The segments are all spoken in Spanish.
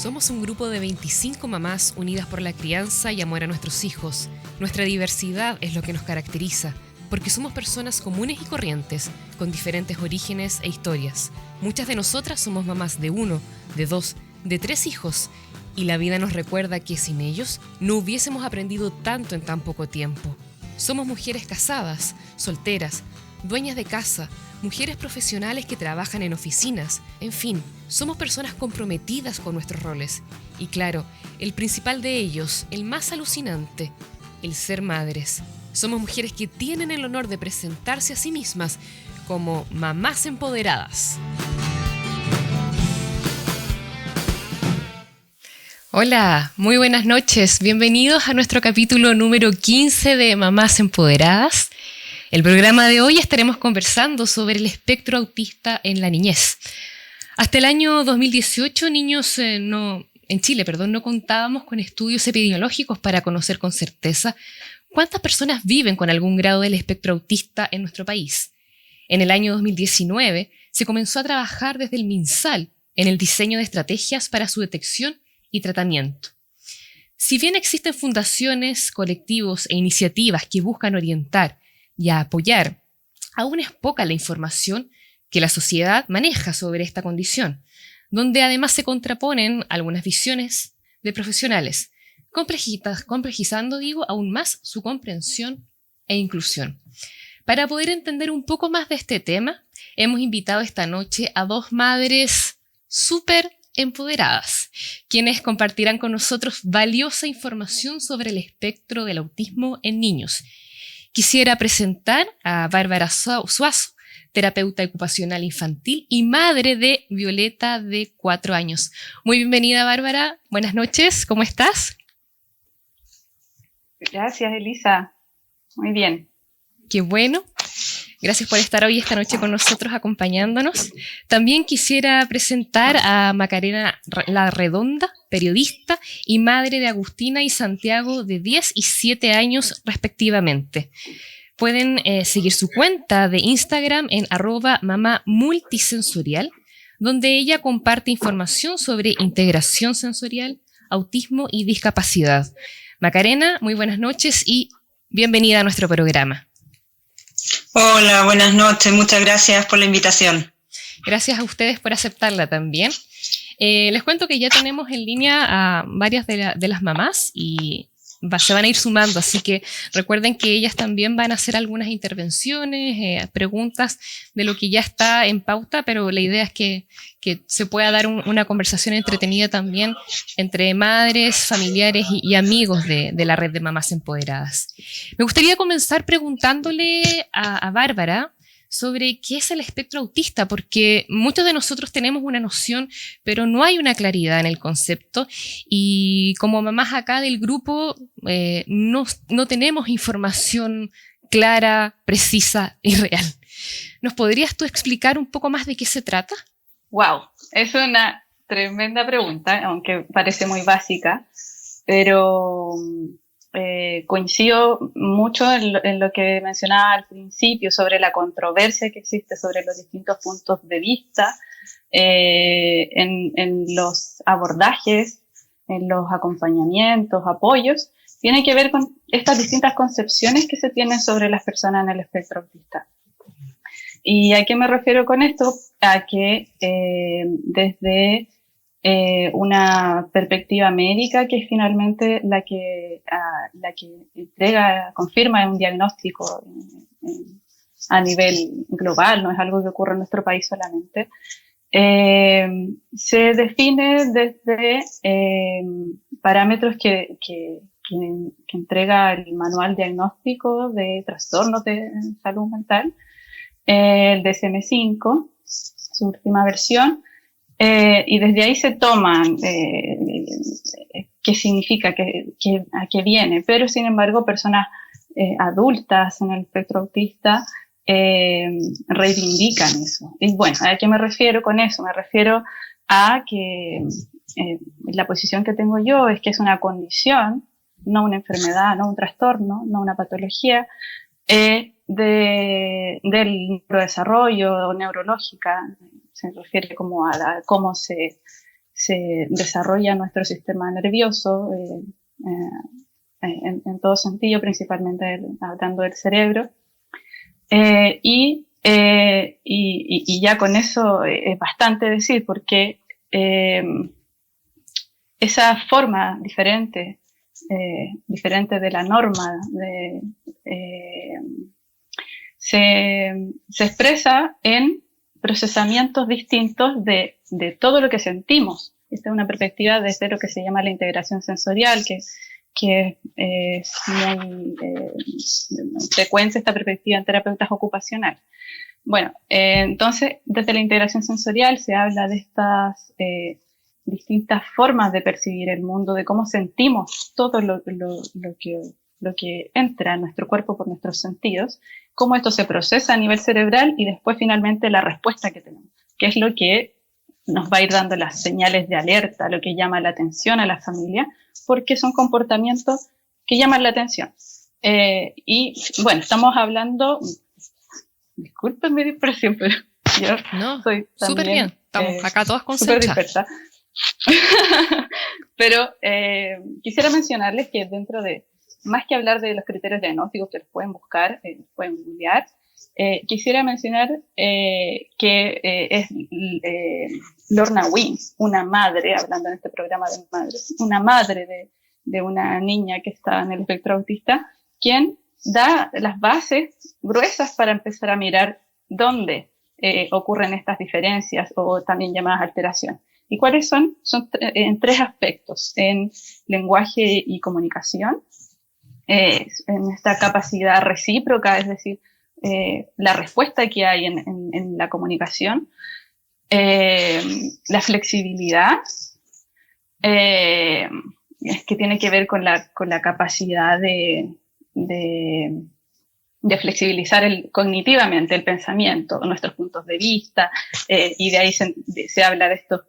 Somos un grupo de 25 mamás unidas por la crianza y amor a nuestros hijos. Nuestra diversidad es lo que nos caracteriza, porque somos personas comunes y corrientes, con diferentes orígenes e historias. Muchas de nosotras somos mamás de 1, de 2, de 3 hijos, y la vida nos recuerda que sin ellos no hubiésemos aprendido tanto en tan poco tiempo. Somos mujeres casadas, solteras, dueñas de casa, mujeres profesionales que trabajan en oficinas, en fin, somos personas comprometidas con nuestros roles. Y claro, el principal de ellos, el más alucinante, el ser madres. Somos mujeres que tienen el honor de presentarse a sí mismas como mamás empoderadas. Hola, muy buenas noches. Bienvenidos a nuestro capítulo número 15 de Mamás Empoderadas. El programa de hoy estaremos conversando sobre el espectro autista en la niñez. Hasta el año 2018, en Chile, no contábamos con estudios epidemiológicos para conocer con certeza cuántas personas viven con algún grado del espectro autista en nuestro país. En el año 2019 se comenzó a trabajar desde el MinSal en el diseño de estrategias para su detección y tratamiento. Si bien existen fundaciones, colectivos e iniciativas que buscan orientar y apoyar, aún es poca la información que la sociedad maneja sobre esta condición, donde además se contraponen algunas visiones de profesionales, complejizando aún más su comprensión e inclusión. Para poder entender un poco más de este tema, hemos invitado esta noche a dos madres súper empoderadas, quienes compartirán con nosotros valiosa información sobre el espectro del autismo en niños. Quisiera presentar a Bárbara Suazo, terapeuta ocupacional infantil y madre de Violeta, de 4 años. Muy bienvenida, Bárbara. Buenas noches, ¿cómo estás? Gracias, Elisa. Muy bien. Qué bueno. Gracias por estar hoy esta noche con nosotros acompañándonos. También quisiera presentar a Macarena La Redonda, periodista y madre de Agustina y Santiago, de 10 y 7 años respectivamente. Pueden seguir su cuenta de Instagram en @mamamultisensorial, donde ella comparte información sobre integración sensorial, autismo y discapacidad. Macarena, muy buenas noches y bienvenida a nuestro programa. Hola, buenas noches, muchas gracias por la invitación. Gracias a ustedes por aceptarla también. Les cuento que ya tenemos en línea a varias de las mamás y se van a ir sumando, así que recuerden que ellas también van a hacer algunas intervenciones, preguntas de lo que ya está en pauta, pero la idea es que se pueda dar una conversación entretenida también entre madres, familiares y amigos de la red de mamás empoderadas. Me gustaría comenzar preguntándole a Bárbara sobre qué es el espectro autista, porque muchos de nosotros tenemos una noción, pero no hay una claridad en el concepto, y como mamás acá del grupo no tenemos información clara, precisa y real. ¿Nos podrías tú explicar un poco más de qué se trata? Wow, es una tremenda pregunta, aunque parece muy básica, pero coincido mucho en lo que mencionaba al principio sobre la controversia que existe sobre los distintos puntos de vista, en los abordajes, en los acompañamientos, apoyos. Tiene que ver con estas distintas concepciones que se tienen sobre las personas en el espectro autista. ¿Y a qué me refiero con esto? A que desde una perspectiva médica, que es finalmente la que confirma un diagnóstico a nivel global, no es algo que ocurre en nuestro país solamente, se define desde parámetros que entrega el manual diagnóstico de trastornos de salud mental, el DSM-5, su última versión, y desde ahí se toman qué significa, a qué viene, pero sin embargo personas adultas en el espectro autista reivindican eso. Y bueno, ¿a qué me refiero con eso? Me refiero a que la posición que tengo yo es que es una condición, no una enfermedad, no un trastorno, no una patología, del neurodesarrollo neurológica. Se refiere como a cómo se se desarrolla nuestro sistema nervioso en todo sentido, principalmente hablando del cerebro. Y ya con eso es bastante decir, porque esa forma diferente de la norma se expresa en procesamientos distintos de todo lo que sentimos. Esta es una perspectiva desde lo que se llama la integración sensorial, que es muy frecuente esta perspectiva en terapeutas ocupacionales. Bueno, entonces, desde la integración sensorial se habla de estas distintas formas de percibir el mundo, de cómo sentimos todo lo que entra en nuestro cuerpo por nuestros sentidos, cómo esto se procesa a nivel cerebral y después finalmente la respuesta que tenemos, que es lo que nos va a ir dando las señales de alerta, lo que llama la atención a la familia, porque son comportamientos que llaman la atención. Y bueno, estamos hablando, disculpen mi dispersión, pero yo soy también súper bien, estamos acá todas súper concentradas. dispersa. Pero quisiera mencionarles que dentro de, más que hablar de los criterios diagnósticos que los pueden buscar, pueden googlear, quisiera mencionar que es Lorna Wynne, una madre, hablando en este programa de madres, una madre de una niña que está en el espectro autista, quien da las bases gruesas para empezar a mirar dónde ocurren estas diferencias o también llamadas alteraciones. ¿Y cuáles son? Son en tres aspectos: en lenguaje y comunicación, en esta capacidad recíproca, es decir, la respuesta que hay en la comunicación, la flexibilidad, que tiene que ver con la capacidad de flexibilizar cognitivamente el pensamiento, nuestros puntos de vista, y de ahí se habla de estos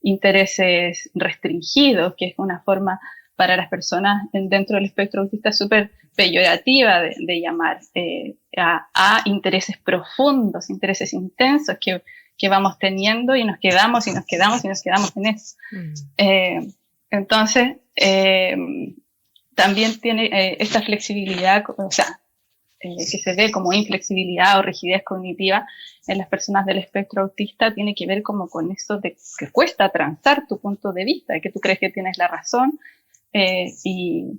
intereses restringidos, que es una forma para las personas dentro del espectro autista súper peyorativa de llamar a intereses profundos, intereses intensos que vamos teniendo y nos quedamos y nos quedamos y nos quedamos en eso. Entonces, también tiene esta flexibilidad, o sea, que se ve como inflexibilidad o rigidez cognitiva en las personas del espectro autista, tiene que ver como con esto de que cuesta transar tu punto de vista, que tú crees que tienes la razón, y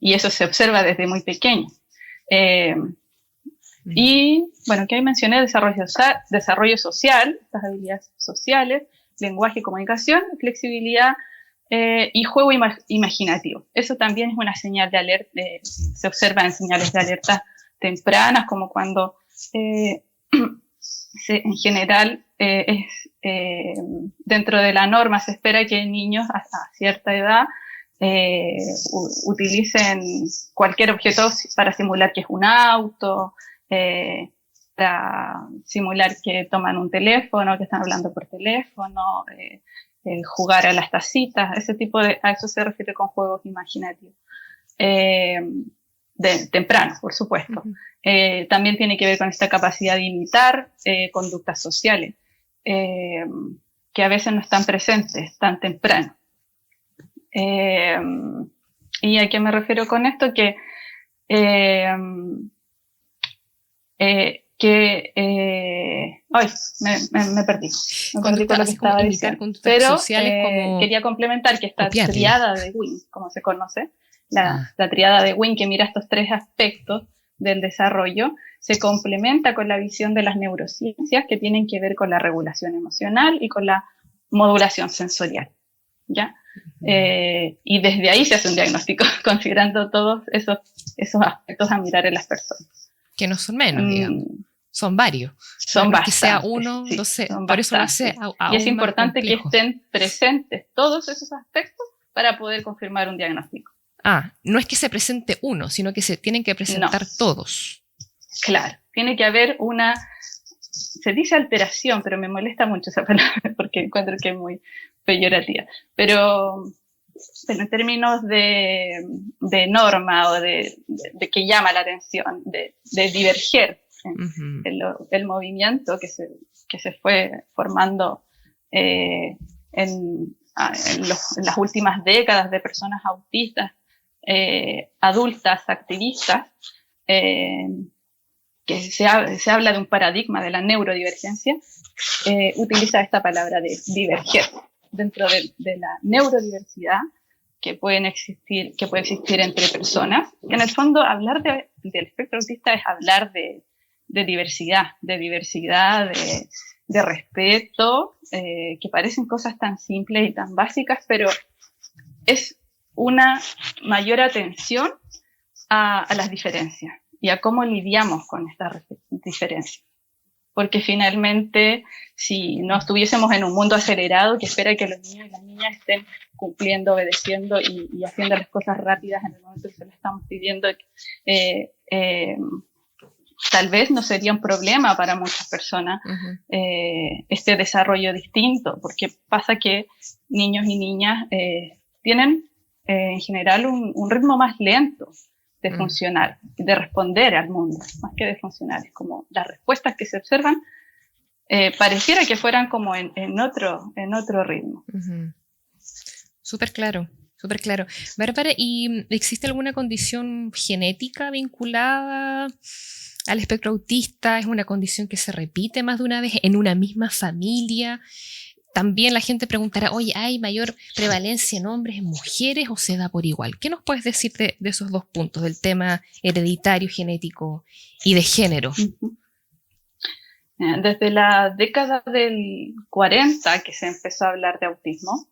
eso se observa desde muy pequeño. Y bueno, que ahí mencioné desarrollo social, estas habilidades sociales, lenguaje y comunicación, flexibilidad y juego imaginativo. Eso también es una señal de alerta, se observa en señales de alerta tempranas, como cuando en general dentro de la norma se espera que niños a cierta edad utilicen cualquier objeto para simular que es un auto, para simular que toman un teléfono, que están hablando por teléfono, jugar a las tacitas, a eso se refiere con juegos imaginativos. Temprano, por supuesto. También tiene que ver con esta capacidad de imitar conductas sociales, que a veces no están presentes tan temprano. ¿Y a qué me refiero con esto? Que me perdí. Me perdí con lo que estaba diciendo. Pero quería complementar que esta triada de Wynne, como se conoce, la triada de Wynne, que mira estos tres aspectos del desarrollo, se complementa con la visión de las neurociencias, que tienen que ver con la regulación emocional y con la modulación sensorial, ¿ya? Y desde ahí se hace un diagnóstico, considerando todos esos aspectos a mirar en las personas. Que no son menos, digamos. Son varios. Son bastantes. Que sea uno, sí, no sé, por bastantes. Eso lo hace y es importante que estén presentes todos esos aspectos para poder confirmar un diagnóstico. No es que se presente uno, sino que se tienen que presentar todos. Claro, tiene que haber se dice alteración, pero me molesta mucho esa palabra porque encuentro que es muy peyorativa. Pero en términos de norma o de que llama la atención, de diverger el movimiento que se fue formando en las últimas décadas de personas autistas, adultas, activistas, que se habla de un paradigma de la neurodivergencia, utiliza esta palabra de diverger. Dentro de la neurodiversidad que puede existir entre personas. En el fondo, hablar del espectro autista es hablar de diversidad, de respeto, que parecen cosas tan simples y tan básicas, pero es una mayor atención a las diferencias y a cómo lidiamos con estas diferencias. Porque finalmente, si no estuviésemos en un mundo acelerado que espera que los niños y las niñas estén cumpliendo, obedeciendo y haciendo las cosas rápidas en el momento que se las estamos pidiendo, tal vez no sería un problema para muchas personas este desarrollo distinto, porque pasa que niños y niñas tienen en general un ritmo más lento de funcionar, de responder al mundo, más que de funcionar. Es como las respuestas que se observan pareciera que fueran como en otro ritmo. Súper claro, súper claro. Bárbara, ¿y existe alguna condición genética vinculada al espectro autista? ¿Es una condición que se repite más de una vez en una misma familia? También la gente preguntará, oye, ¿hay mayor prevalencia en hombres, en mujeres o se da por igual? ¿Qué nos puedes decir de esos dos puntos, del tema hereditario, genético y de género? Desde la década del 40 que se empezó a hablar de autismo,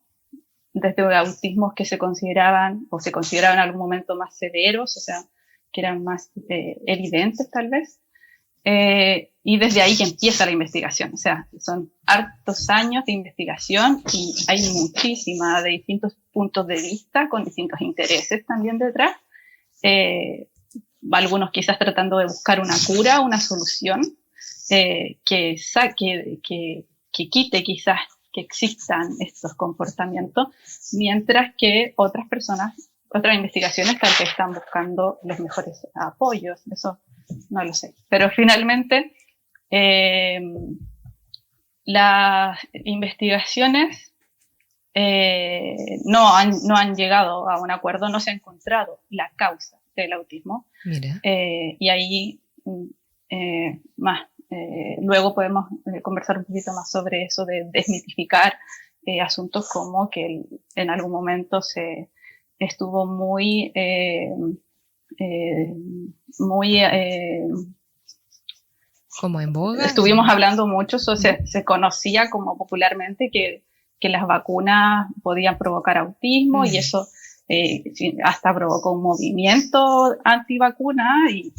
desde autismos que se consideraban en algún momento más severos, o sea, que eran más evidentes tal vez, y desde ahí que empieza la investigación. O sea, son hartos años de investigación y hay muchísima de distintos puntos de vista, con distintos intereses también detrás. Algunos quizás tratando de buscar una cura, una solución, que quite quizás que existan estos comportamientos, mientras que otras investigaciones tal vez están buscando los mejores apoyos. Eso no lo sé. Pero finalmente, las investigaciones no han llegado a un acuerdo, no se ha encontrado la causa del autismo. Mira. Y ahí luego podemos conversar un poquito más sobre eso, de desmitificar asuntos como que en algún momento se estuvo muy como en boga. Estuvimos hablando mucho, se conocía como popularmente que las vacunas podían provocar autismo y eso hasta provocó un movimiento antivacuna y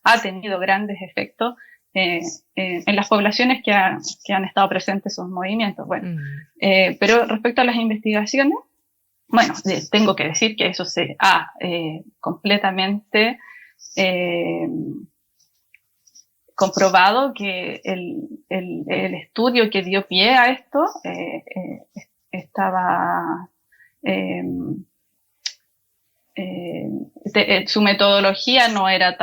ha tenido grandes efectos en las poblaciones que han estado presentes esos movimientos. Bueno, pero respecto a las investigaciones, bueno, tengo que decir que eso se ha completamente comprobado, que el estudio que dio pie a esto estaba su metodología no era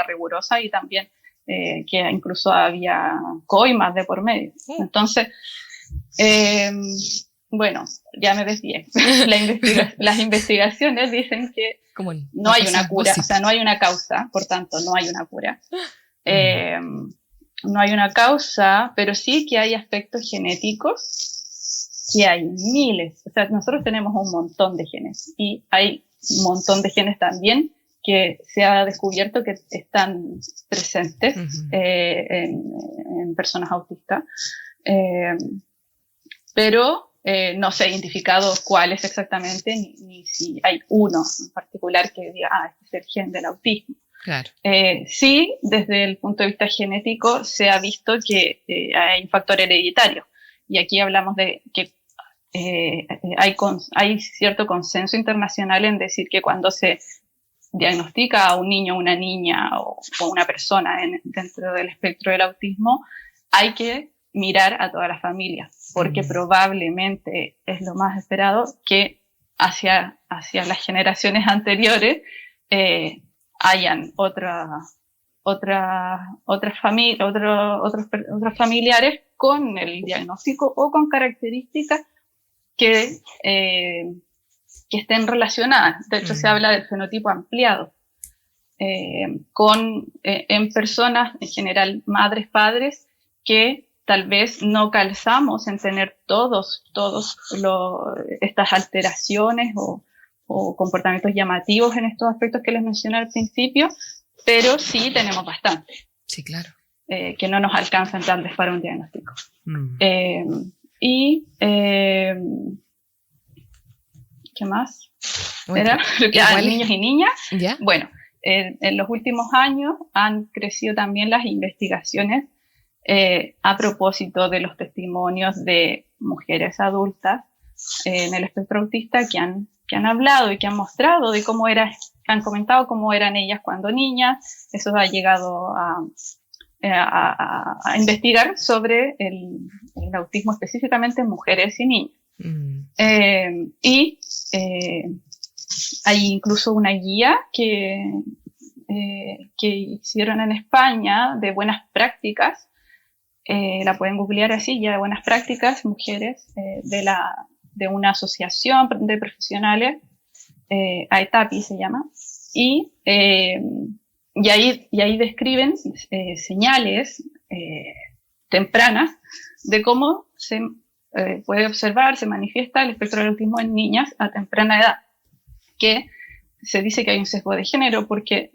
rigurosa y también que incluso había coimas de por medio. Entonces, bueno, ya me desvié. Las investigaciones dicen que no hay una cura, o sea, no hay una causa, por tanto, no hay una cura. No hay una causa, pero sí que hay aspectos genéticos, que hay miles. O sea, nosotros tenemos un montón de genes y hay un montón de genes también que se ha descubierto que están presentes en personas autistas. Pero no se ha identificado cuáles exactamente, ni si hay uno en particular que diga, este es el gen del autismo. Claro. Sí, desde el punto de vista genético se ha visto que hay un factor hereditario. Y aquí hablamos de que hay cierto consenso internacional en decir que cuando se diagnostica a un niño, una niña o una persona dentro del espectro del autismo, hay que mirar a toda la familia, porque probablemente es lo más esperado que hacia las generaciones anteriores hayan otros familiares con el diagnóstico o con características que estén relacionadas. De hecho, se habla del fenotipo ampliado, en personas, en general, madres, padres, que tal vez no calzamos en tener todos estas alteraciones o comportamientos llamativos en estos aspectos que les mencioné al principio, pero sí tenemos bastante. Sí, claro. Que no nos alcanzan tal vez para un diagnóstico. ¿Qué más? ¿Era? Niños y niñas. ¿Ya? Bueno, en los últimos años han crecido también las investigaciones a propósito de los testimonios de mujeres adultas en el espectro autista que han hablado y que han mostrado de cómo han comentado cómo eran ellas cuando niñas. Eso ha llegado a investigar sobre el autismo específicamente en mujeres y niños. Hay incluso una guía que hicieron en España de buenas prácticas, la pueden googlear así, ya de buenas prácticas, mujeres de una asociación de profesionales, AETAPI se llama, y ahí describen señales tempranas de cómo se puede observar, se manifiesta el espectro del autismo en niñas a temprana edad, que se dice que hay un sesgo de género porque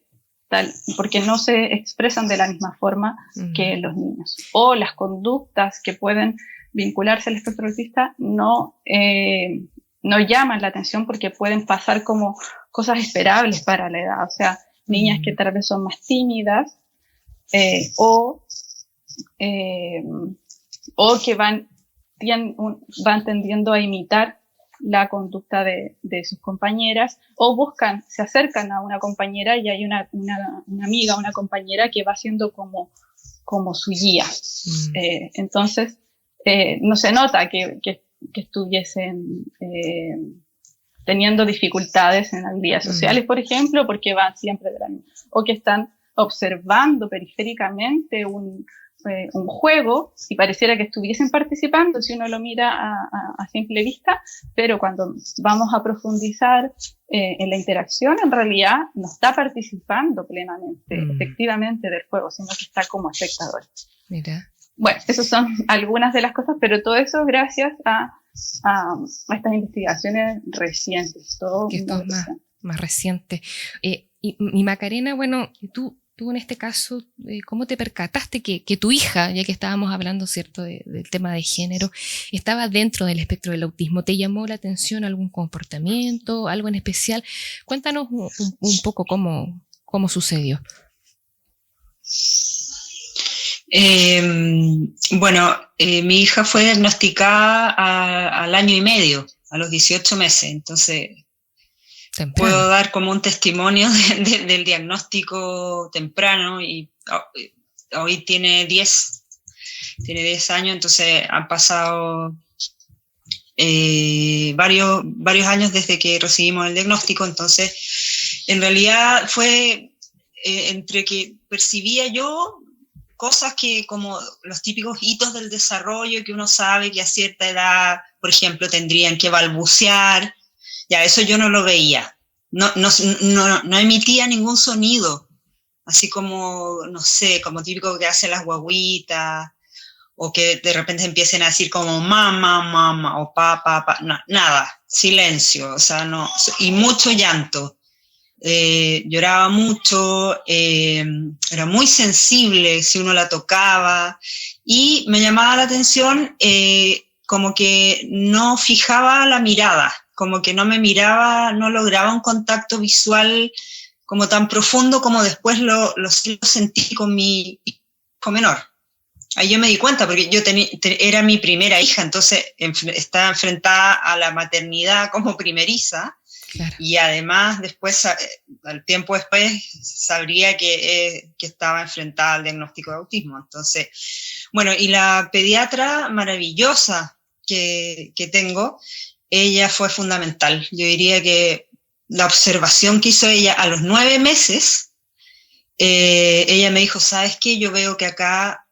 no se expresan de la misma forma que los niños. O las conductas que pueden vincularse al espectro autista no llaman la atención porque pueden pasar como cosas esperables para la edad. O sea, niñas que tal vez son más tímidas o que van tendiendo a imitar la conducta de sus compañeras, o se acercan a una compañera y hay una amiga, una compañera que va siendo como su guía. Entonces, no se nota que estuviesen teniendo dificultades en habilidades sociales, por ejemplo, porque van siempre de la misma, o que están observando periféricamente un juego y pareciera que estuviesen participando si uno lo mira a simple vista, pero cuando vamos a profundizar en la interacción, en realidad no está participando plenamente, efectivamente del juego, sino que está como espectador. Mira. Bueno, esas son algunas de las cosas, pero todo eso gracias a estas investigaciones recientes. Que esto es más reciente. Y Macarena, bueno, tú en este caso, ¿cómo te percataste que tu hija, ya que estábamos hablando, ¿cierto?, del tema de género, estaba dentro del espectro del autismo? ¿Te llamó la atención algún comportamiento, algo en especial? Cuéntanos un poco cómo sucedió. Mi hija fue diagnosticada al año y medio, a los 18 meses, entonces temprano. Puedo dar como un testimonio del diagnóstico temprano, y hoy tiene 10 años, entonces han pasado varios años desde que recibimos el diagnóstico. Entonces en realidad fue entre que percibía yo cosas que, como los típicos hitos del desarrollo, que uno sabe que a cierta edad, por ejemplo, tendrían que balbucear. Ya, eso yo no lo veía. No emitía ningún sonido, así como, no sé, como típico que hacen las guaguitas, o que de repente empiecen a decir como mamá, o papá, no, nada, silencio, o sea, no, y mucho llanto. Lloraba mucho, era muy sensible si uno la tocaba, y me llamaba la atención como que no fijaba la mirada, como que no me miraba, no lograba un contacto visual como tan profundo como después lo sentí con mi hijo menor. Ahí yo me di cuenta, porque yo era mi primera hija, entonces estaba enfrentada a la maternidad como primeriza. Claro. Y además después, al tiempo después, sabría que estaba enfrentada al diagnóstico de autismo. Entonces, bueno, y la pediatra maravillosa que tengo, ella fue fundamental. Yo diría que la observación que hizo ella a los 9 meses ella me dijo, ¿sabes qué? Yo veo que acá,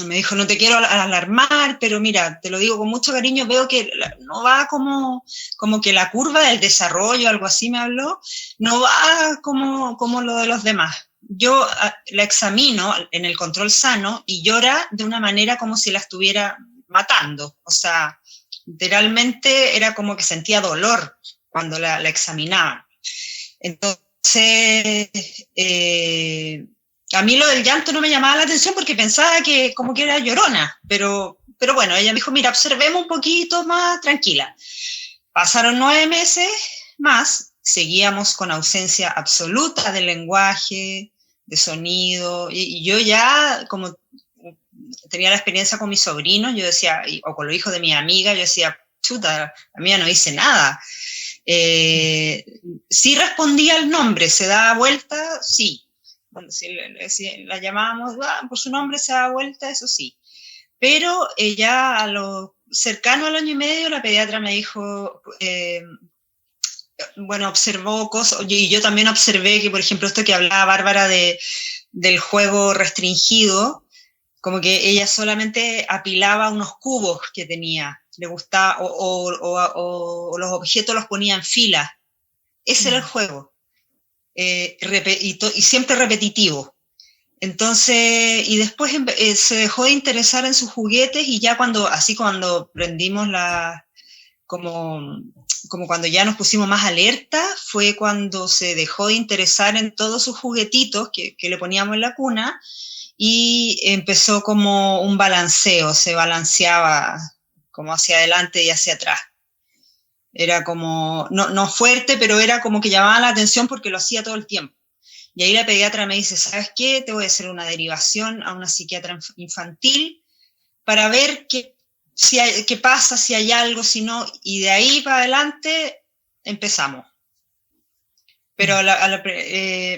me dijo, no te quiero alarmar, pero mira, te lo digo con mucho cariño, veo que no va como que la curva del desarrollo, algo así me habló, no va como lo de los demás. Yo la examino en el control sano y llora de una manera como si la estuviera matando. O sea, literalmente era como que sentía dolor cuando la examinaban. Entonces, a mí lo del llanto no me llamaba la atención porque pensaba que como que era llorona, pero bueno, ella me dijo, mira, observemos un poquito más tranquila. Pasaron 9 meses más, seguíamos con ausencia absoluta del lenguaje, de sonido, y yo ya, como tenía la experiencia con mis sobrinos, yo decía, o con los hijos de mi amiga, yo decía, chuta, la mía no dice nada. Sí respondía al nombre, se daba vuelta, sí. Bueno, si la llamábamos por su nombre, se daba vuelta, eso sí. Pero ya a lo cercano al año y medio, la pediatra me dijo, bueno, observó cosas, y yo también observé que, por ejemplo, esto que hablaba Bárbara del juego restringido, como que ella solamente apilaba unos cubos que tenía, le gustaba, o los objetos los ponía en fila. Ese era el juego, y siempre repetitivo. Entonces, y después se dejó de interesar en sus juguetes y ya cuando prendimos como cuando ya nos pusimos más alerta, fue cuando se dejó de interesar en todos sus juguetitos que le poníamos en la cuna y empezó como un balanceo, se balanceaba como hacia adelante y hacia atrás. Era como, no fuerte, pero era como que llamaba la atención porque lo hacía todo el tiempo. Y ahí la pediatra me dice, ¿sabes qué? Te voy a hacer una derivación a una psiquiatra infantil para ver qué pasa, si hay algo, si no, y de ahí para adelante empezamos. Pero,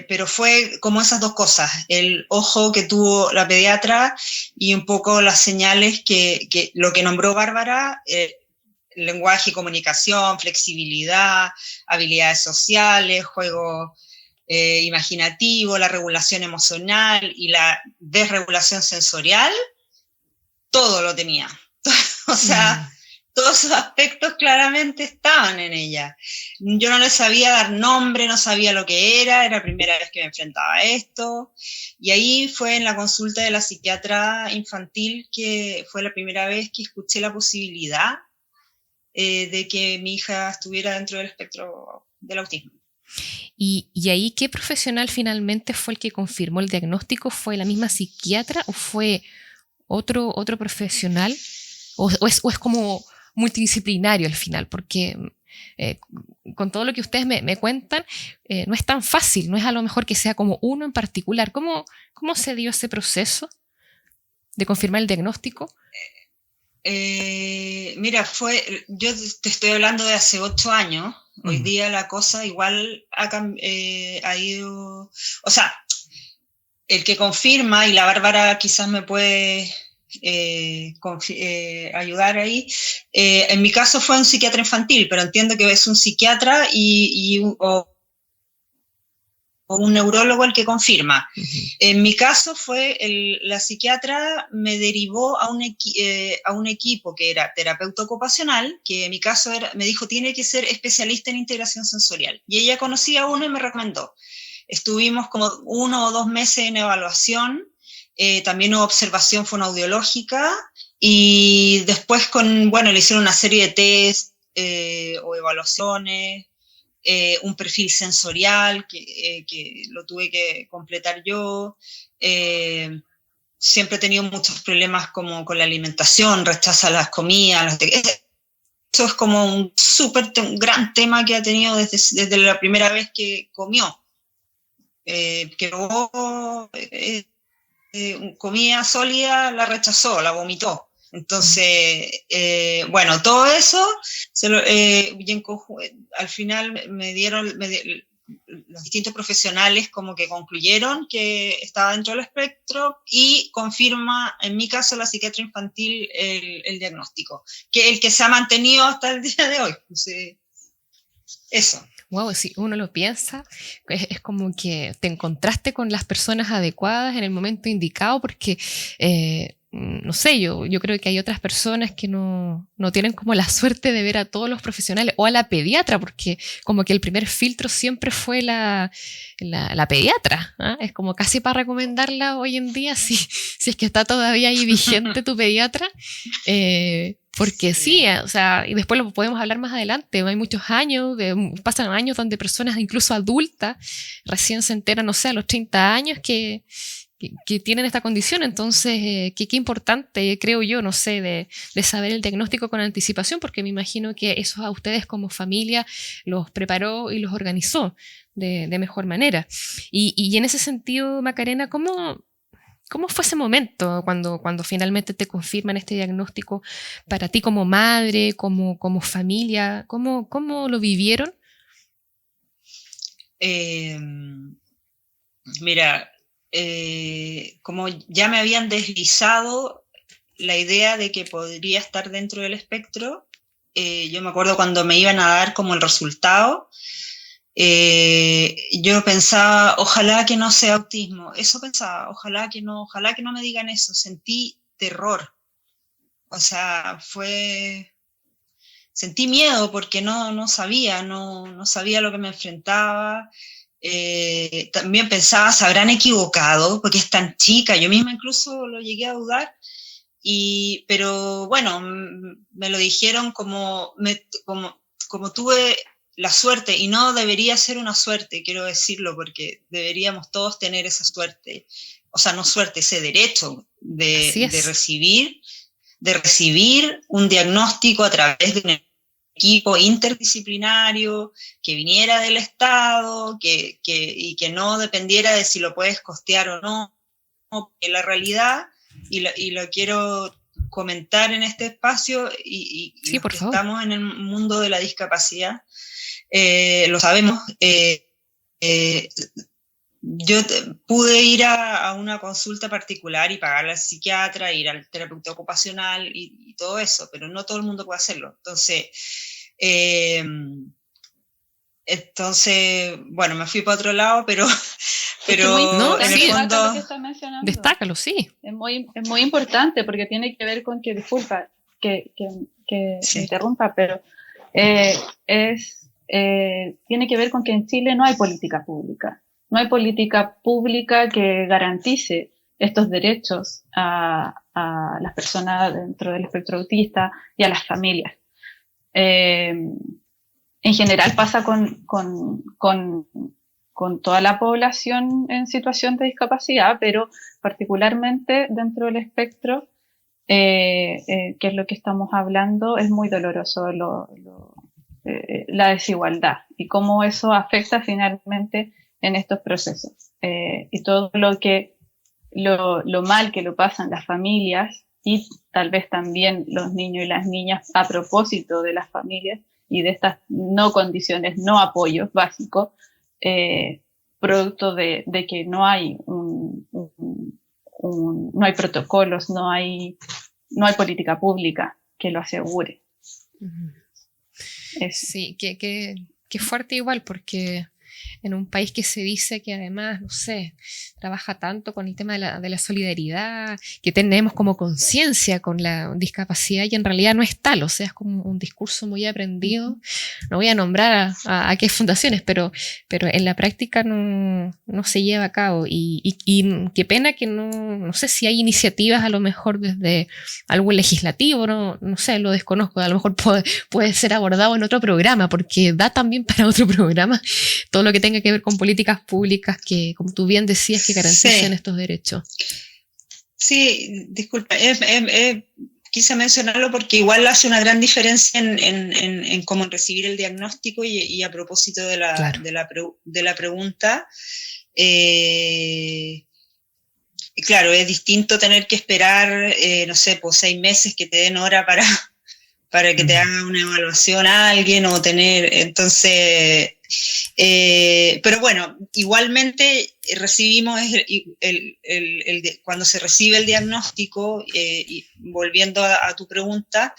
pero fue como esas dos cosas, el ojo que tuvo la pediatra y un poco las señales que lo que nombró Bárbara, lenguaje y comunicación, flexibilidad, habilidades sociales, juego imaginativo, la regulación emocional y la desregulación sensorial, todo lo tenía. O sea, todos esos aspectos claramente estaban en ella. Yo no le sabía dar nombre, no sabía lo que era la primera vez que me enfrentaba a esto. Y ahí fue en la consulta de la psiquiatra infantil que fue la primera vez que escuché la posibilidad de que mi hija estuviera dentro del espectro del autismo. ¿Y ahí qué profesional finalmente fue el que confirmó el diagnóstico? ¿Fue la misma psiquiatra o fue otro profesional? ¿O es como multidisciplinario al final? Porque con todo lo que ustedes me cuentan, no es tan fácil, no es a lo mejor que sea como uno en particular. ¿Cómo se dio ese proceso de confirmar el diagnóstico? Mira, yo te estoy hablando de hace 8 años. Hoy día la cosa igual ha ido, o sea, el que confirma, y la Bárbara quizás me puede ayudar ahí, en mi caso fue un psiquiatra infantil, pero entiendo que es un psiquiatra o un neurólogo el que confirma. En mi caso fue la psiquiatra me derivó a un equipo que era terapeuta ocupacional, que en mi caso me dijo tiene que ser especialista en integración sensorial. Y ella conocía a uno y me recomendó. Estuvimos como 1 o 2 meses en evaluación, también hubo observación fonoaudiológica y después le hicieron una serie de test o evaluaciones, un perfil sensorial que lo tuve que completar yo. Siempre he tenido muchos problemas como con la alimentación, rechaza las comidas. Eso es como un gran tema que ha tenido desde la primera vez que comió. Que comida sólida la rechazó, la vomitó. Entonces, todo eso, al final los distintos profesionales como que concluyeron que estaba dentro del espectro y confirma, en mi caso, la psiquiatra infantil el diagnóstico, que el que se ha mantenido hasta el día de hoy. Entonces, eso. Wow, si uno lo piensa, es como que te encontraste con las personas adecuadas en el momento indicado, porque no sé, yo creo que hay otras personas que no tienen como la suerte de ver a todos los profesionales o a la pediatra, porque como que el primer filtro siempre fue la pediatra, ¿ah? Es como casi para recomendarla hoy en día, si es que está todavía ahí vigente tu pediatra. Porque sí, o sea, y después lo podemos hablar más adelante. Hay muchos años, pasan años donde personas incluso adultas recién se enteran, no sé, a los 30 años que tienen esta condición. Entonces, qué importante, creo yo, no sé, de saber el diagnóstico con anticipación, porque me imagino que eso a ustedes como familia los preparó y los organizó de mejor manera. Y en ese sentido, Macarena, ¿cómo fue ese momento cuando finalmente te confirman este diagnóstico para ti como madre, como familia? ¿Cómo lo vivieron? Mira, como ya me habían deslizado la idea de que podría estar dentro del espectro, yo me acuerdo cuando me iban a dar como el resultado, yo pensaba, ojalá que no sea autismo. Eso pensaba, ojalá que no me digan eso. Sentí terror. O sea, sentí miedo porque no sabía, no sabía lo que me enfrentaba. También pensaba, ¿se habrán equivocado? Porque es tan chica. Yo misma incluso lo llegué a dudar. Pero bueno, me lo dijeron como tuve la suerte, y no debería ser una suerte, quiero decirlo, porque deberíamos todos tener esa suerte, o sea, no suerte, ese derecho de recibir un diagnóstico a través de un equipo interdisciplinario que viniera del Estado, y que no dependiera de si lo puedes costear o no, porque la realidad, y lo quiero comentar en este espacio, y Sí, los por que favor. estamos en el mundo de la discapacidad, lo sabemos. Yo pude ir a una consulta particular y pagarle al psiquiatra, ir al terapeuta ocupacional y todo eso, pero no todo el mundo puede hacerlo. Eh, bueno, me fui para otro lado, pero Es que es muy No, en el importante, sí, Maca, lo fondo, que está mencionando. destácalo, sí. Es muy importante porque tiene que ver con que, disculpa que me sí. interrumpa, pero tiene que ver con que en Chile no hay política pública. No hay política pública que garantice estos derechos a las personas dentro del espectro autista y a las familias. En general pasa con toda la población en situación de discapacidad, pero particularmente dentro del espectro, que es lo que estamos hablando, es muy doloroso la desigualdad y cómo eso afecta finalmente en estos procesos. Y todo lo mal que lo pasan las familias y tal vez también los niños y las niñas a propósito de las familias y de estas no condiciones, no apoyos básicos, producto de que no hay no hay protocolos, no hay política pública que lo asegure. Eso. Sí, que fuerte igual, porque en un país que se dice que además, no sé, trabaja tanto con el tema de la solidaridad, que tenemos como conciencia con la discapacidad y en realidad no es tal, o sea, es como un discurso muy aprendido. No voy a nombrar a qué fundaciones, pero en la práctica no se lleva a cabo y qué pena que no sé si hay iniciativas a lo mejor desde algún legislativo, no sé, lo desconozco, a lo mejor puede ser abordado en otro programa, porque da también para otro programa todo lo que tenga que ver con políticas públicas que, como tú bien decías, que garanticen estos derechos. Sí, disculpa, quise mencionarlo porque igual hace una gran diferencia en cómo recibir el diagnóstico y a propósito de Claro. de la pregunta. Claro, es distinto tener que esperar, no sé, pues 6 meses que te den hora para que te haga una evaluación a alguien o tener, entonces, pero bueno, igualmente recibimos cuando se recibe el diagnóstico, y volviendo a tu pregunta,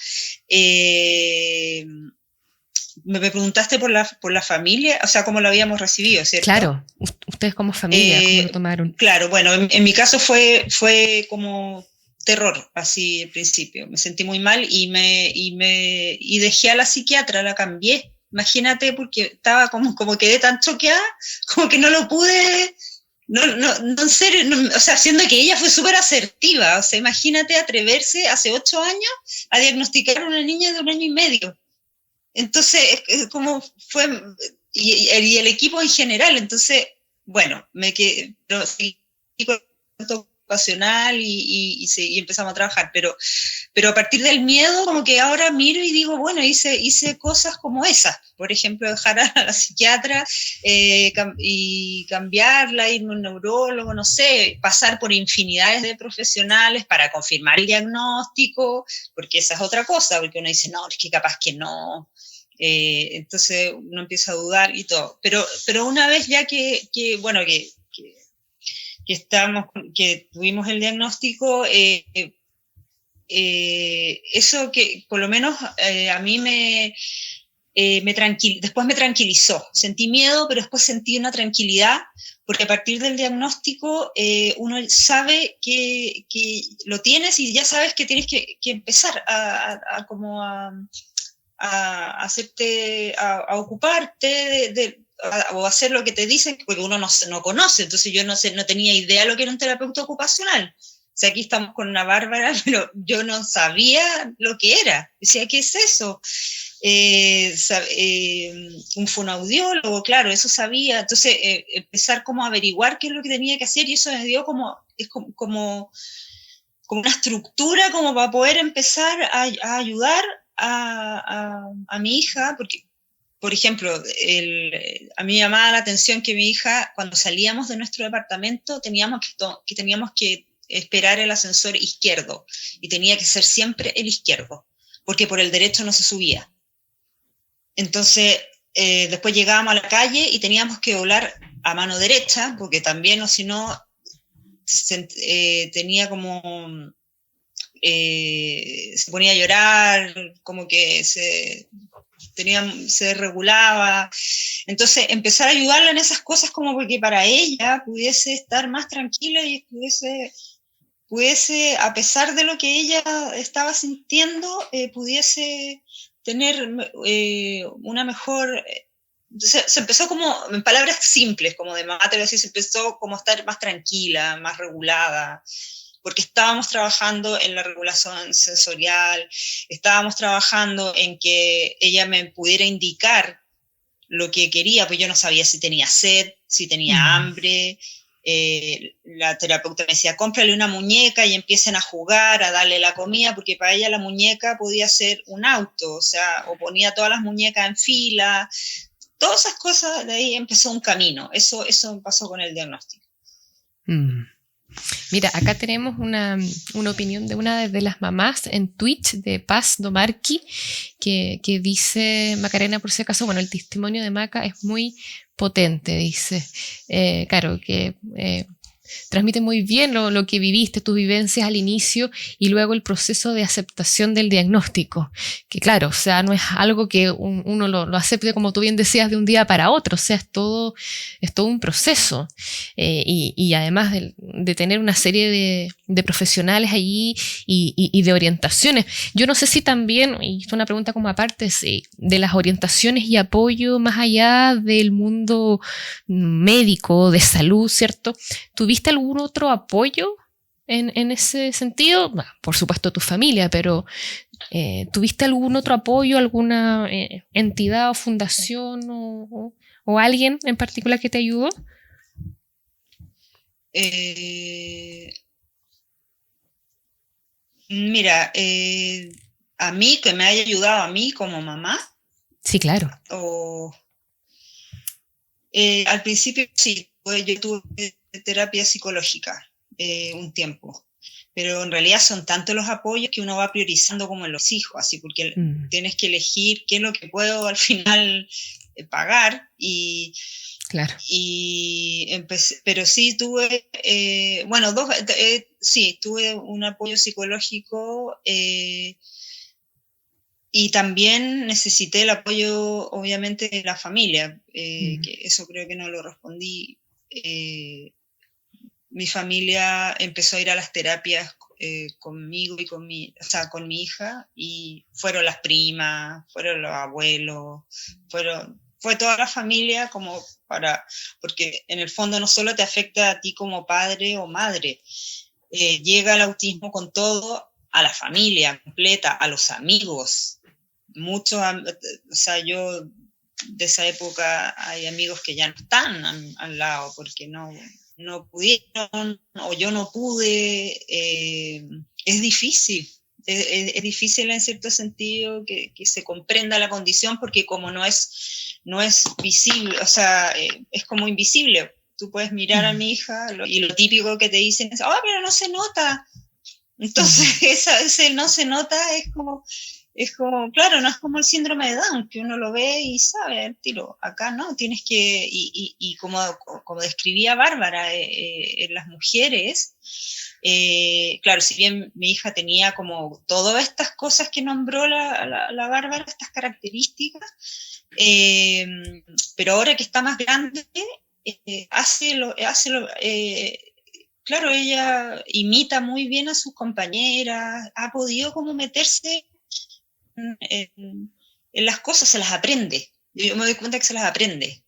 me preguntaste por la familia, o sea, cómo lo habíamos recibido, ¿cierto? Claro, ustedes como familia, ¿cómo lo tomaron? Claro, bueno, en mi caso fue como terror, así al principio. Me sentí muy mal y dejé a la psiquiatra, la cambié. Imagínate, porque estaba como quedé tan choqueada, como que no lo pude, no, en serio, o sea, siendo que ella fue súper asertiva, o sea, imagínate atreverse hace 8 años a diagnosticar a una niña de 1 año y medio. Entonces, como fue, y el equipo en general, entonces, bueno, me quedé, pero seguí con el ocupacional y empezamos a trabajar, pero a partir del miedo, como que ahora miro y digo, bueno, hice cosas como esas, por ejemplo, dejar a la psiquiatra y cambiarla, irme a un neurólogo, no sé, pasar por infinidades de profesionales para confirmar el diagnóstico, porque esa es otra cosa, porque uno dice, no, es que capaz que no. Entonces uno empieza a dudar y todo. Pero una vez ya que que tuvimos el diagnóstico, eso que por lo menos a mí después me tranquilizó. Sentí miedo, pero después sentí una tranquilidad, porque a partir del diagnóstico uno sabe que lo tienes y ya sabes que tienes que empezar a hacerte, a ocuparte o hacer lo que te dicen, porque uno no conoce, entonces yo no tenía idea lo que era un terapeuta ocupacional. O sea, aquí estamos con una Bárbara, pero yo no sabía lo que era. Decía, ¿qué es eso? Un fonoaudiólogo, claro, eso sabía. Entonces, empezar como a averiguar qué es lo que tenía que hacer, y eso me dio como una estructura como para poder empezar a ayudar a mi hija, porque, por ejemplo, a mí me llamaba la atención que mi hija, cuando salíamos de nuestro departamento, teníamos que esperar el ascensor izquierdo, y tenía que ser siempre el izquierdo, porque por el derecho no se subía. Entonces, después llegábamos a la calle y teníamos que doblar a mano derecha, porque también, o si no, tenía como... se ponía a llorar, como que se desregulaba. Entonces, empezar a ayudarla en esas cosas, como porque para ella pudiese estar más tranquila y pudiese, a pesar de lo que ella estaba sintiendo, pudiese tener una mejor... Se empezó como, en palabras simples, como de mamá, te lo decía, se empezó como a estar más tranquila, más regulada, porque estábamos trabajando en la regulación sensorial, estábamos trabajando en que ella me pudiera indicar lo que quería, pues yo no sabía si tenía sed, si tenía hambre. La terapeuta me decía, cómprale una muñeca y empiecen a jugar, a darle la comida, porque para ella la muñeca podía ser un auto, o sea, o ponía todas las muñecas en fila. Todas esas cosas, de ahí empezó un camino. Eso pasó con el diagnóstico. Mira, acá tenemos una opinión de una de las mamás en Twitch, de Paz Domarqui, que dice, Macarena, por si acaso, bueno, el testimonio de Maca es muy potente, dice. Claro, que transmite muy bien lo que viviste, tus vivencias al inicio y luego el proceso de aceptación del diagnóstico. Que claro, o sea, no es algo que uno lo acepte, como tú bien decías, de un día para otro, o sea, es todo un proceso. Y además de tener una serie de profesionales allí y de orientaciones. Yo no sé si también, y es una pregunta como aparte, de las orientaciones y apoyo más allá del mundo médico, de salud, ¿cierto? ¿Tuviste algún otro apoyo en ese sentido? Bueno, por supuesto tu familia, pero ¿tuviste algún otro apoyo, alguna entidad o fundación o alguien en particular que te ayudó? Mira, a mí, que me haya ayudado a mí como mamá. Sí, claro. Al principio sí, yo tuve terapia psicológica un tiempo, pero en realidad son tantos los apoyos que uno va priorizando como en los hijos, así, porque tienes que elegir qué es lo que puedo al final pagar y... Claro. Y empecé, pero sí tuve, sí, tuve un apoyo psicológico Y también necesité el apoyo, obviamente, de la familia, que eso creo que no lo respondí. Mi familia empezó a ir a las terapias conmigo y con mi hija, y fueron las primas, fueron los abuelos, fue toda la familia porque en el fondo no solo te afecta a ti como padre o madre, llega el autismo con todo a la familia completa, a los amigos. Muchos, o sea, yo de esa época hay amigos que ya no están al lado porque no pudieron o yo no pude. Es difícil. Es difícil en cierto sentido que se comprenda la condición, porque como no es visible, o sea, es como invisible. Tú puedes mirar a mi hija y lo típico que te dicen es, pero no se nota. Entonces, ese no se nota es como, claro, no es como el síndrome de Down, que uno lo ve y sabe el tiro. Acá no, tienes que, y como describía Bárbara, en las mujeres, claro, si bien mi hija tenía como todas estas cosas que nombró la Bárbara, estas características, pero ahora que está más grande, claro, ella imita muy bien a sus compañeras, ha podido como meterse en las cosas, se las aprende. Yo me doy cuenta que se las aprende.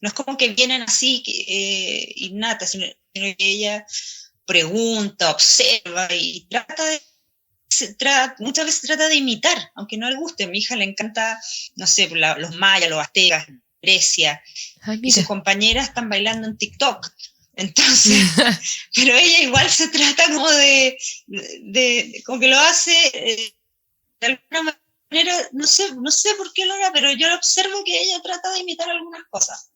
No es como que vienen así innatas, sino que ella pregunta, observa y muchas veces trata de imitar, aunque no le guste. A mi hija le encanta, no sé, los mayas, los aztecas, Grecia, y sus compañeras están bailando en TikTok. Entonces, pero ella igual se trata como como que lo hace de alguna manera, no sé por qué lo hará, pero yo observo que ella trata de imitar algunas cosas.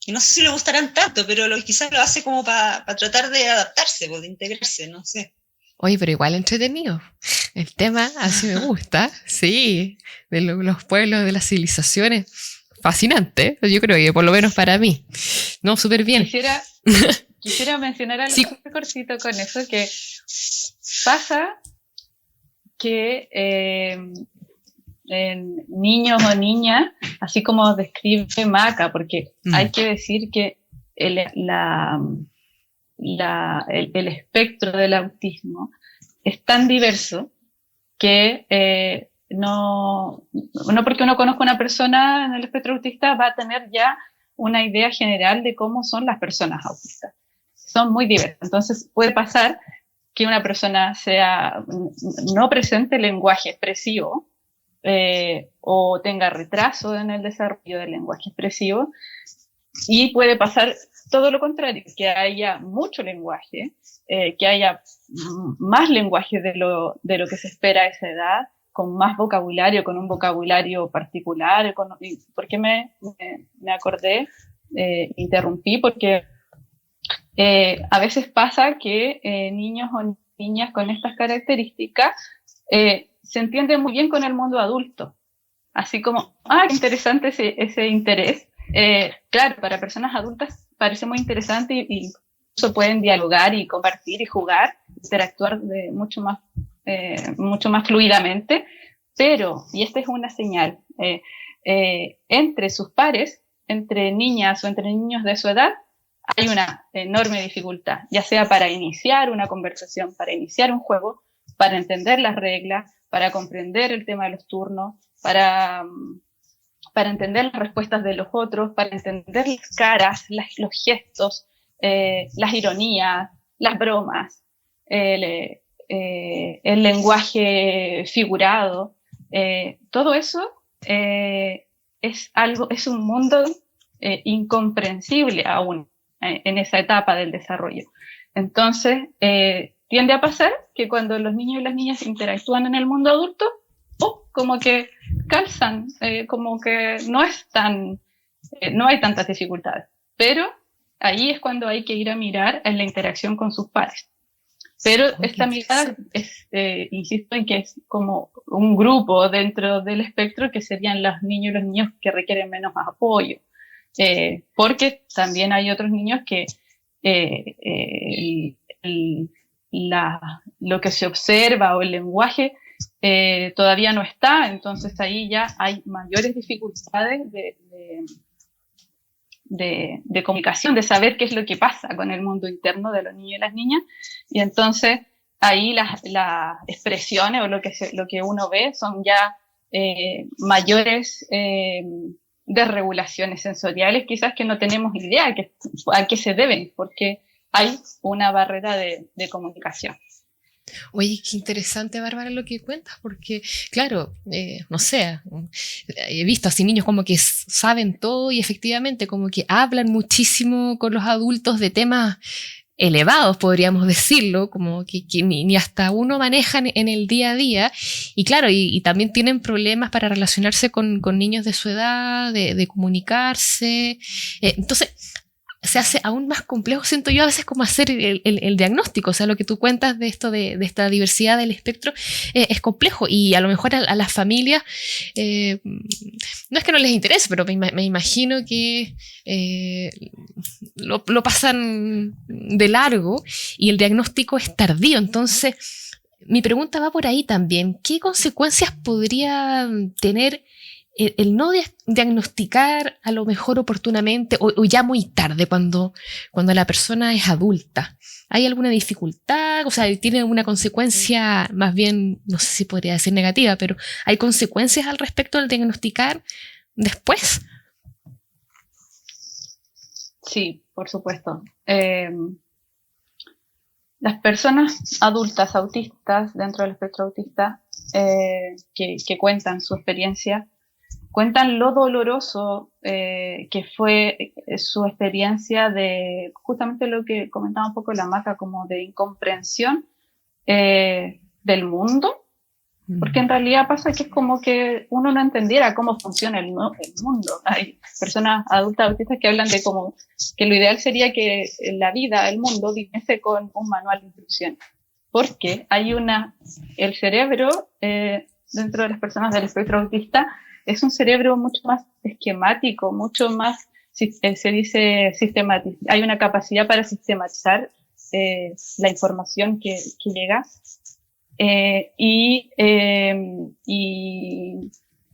Y no sé si le gustarán tanto, pero quizás lo hace como para tratar de adaptarse, de integrarse, no sé. Oye, pero igual entretenido. El tema así me gusta, sí, de los pueblos, de las civilizaciones. Fascinante, yo creo que por lo menos para mí. No, súper bien. Quisiera mencionar algo cortito con eso, que pasa que en niños o niñas, así como describe Maca, porque hay que decir que el espectro del autismo es tan diverso que no porque uno conozca a una persona en el espectro autista va a tener ya una idea general de cómo son las personas autistas. Son muy diversas. Entonces puede pasar que una persona no presente lenguaje expresivo o tenga retraso en el desarrollo del lenguaje expresivo, y puede pasar todo lo contrario, que haya mucho lenguaje, que haya más lenguaje de lo que se espera a esa edad, con más vocabulario, con un vocabulario particular. ¿Por qué me acordé? Interrumpí porque a veces pasa que niños o niñas con estas características se entienden muy bien con el mundo adulto. Así como, qué interesante ese interés. Claro, para personas adultas parece muy interesante y incluso pueden dialogar y compartir y jugar, interactuar mucho más fluidamente, pero, y esta es una señal, entre sus pares, entre niñas o entre niños de su edad, hay una enorme dificultad, ya sea para iniciar una conversación, para iniciar un juego, para entender las reglas, para comprender el tema de los turnos, para entender las respuestas de los otros, para entender las caras, los gestos, las ironías, las bromas, el lenguaje figurado. Todo eso es un mundo incomprensible aún en esa etapa del desarrollo. Entonces, tiende a pasar que cuando los niños y las niñas interactúan en el mundo adulto, como que calzan, como que no hay tantas dificultades. Pero ahí es cuando hay que ir a mirar en la interacción con sus pares. Pero esta mirada insisto en que es como un grupo dentro del espectro, que serían los niños y los niños que requieren menos apoyo. Porque también hay otros niños que lo que se observa o el lenguaje todavía no está, entonces ahí ya hay mayores dificultades de comunicación, de saber qué es lo que pasa con el mundo interno de los niños y las niñas, y entonces ahí las expresiones o lo que uno ve son ya mayores desregulaciones sensoriales, quizás que no tenemos idea a qué se deben, porque hay una barrera de comunicación. Oye, qué interesante, Bárbara, lo que cuentas, porque, claro, no sé, he visto así niños como que saben todo y efectivamente como que hablan muchísimo con los adultos de temas elevados, podríamos decirlo, como que ni hasta uno manejan en el día a día, y claro, y también tienen problemas para relacionarse con niños de su edad, de comunicarse, entonces se hace aún más complejo, siento yo, a veces como hacer el diagnóstico, o sea, lo que tú cuentas de esto, de esta diversidad del espectro, es complejo, y a lo mejor a las familias, no es que no les interese, pero me imagino que lo pasan de largo, y el diagnóstico es tardío, entonces mi pregunta va por ahí también, ¿qué consecuencias podría tener el no diagnosticar a lo mejor oportunamente o ya muy tarde cuando la persona es adulta? ¿Hay alguna dificultad? O sea, ¿tiene alguna consecuencia más bien, no sé si podría decir negativa, pero ¿hay consecuencias al respecto del diagnosticar después? Sí, por supuesto. Las personas adultas autistas dentro del espectro autista que cuentan su experiencia, cuentan lo doloroso que fue su experiencia de justamente lo que comentaba un poco la Maca, como de incomprensión del mundo, porque en realidad pasa que es como que uno no entendiera cómo funciona el mundo. Hay personas adultas autistas que hablan de como que lo ideal sería que la vida, el mundo, viniese con un manual de instrucciones, porque hay el cerebro dentro de las personas del espectro autista es un cerebro mucho más esquemático, mucho más, se dice, hay una capacidad para sistematizar la información que llega. Y,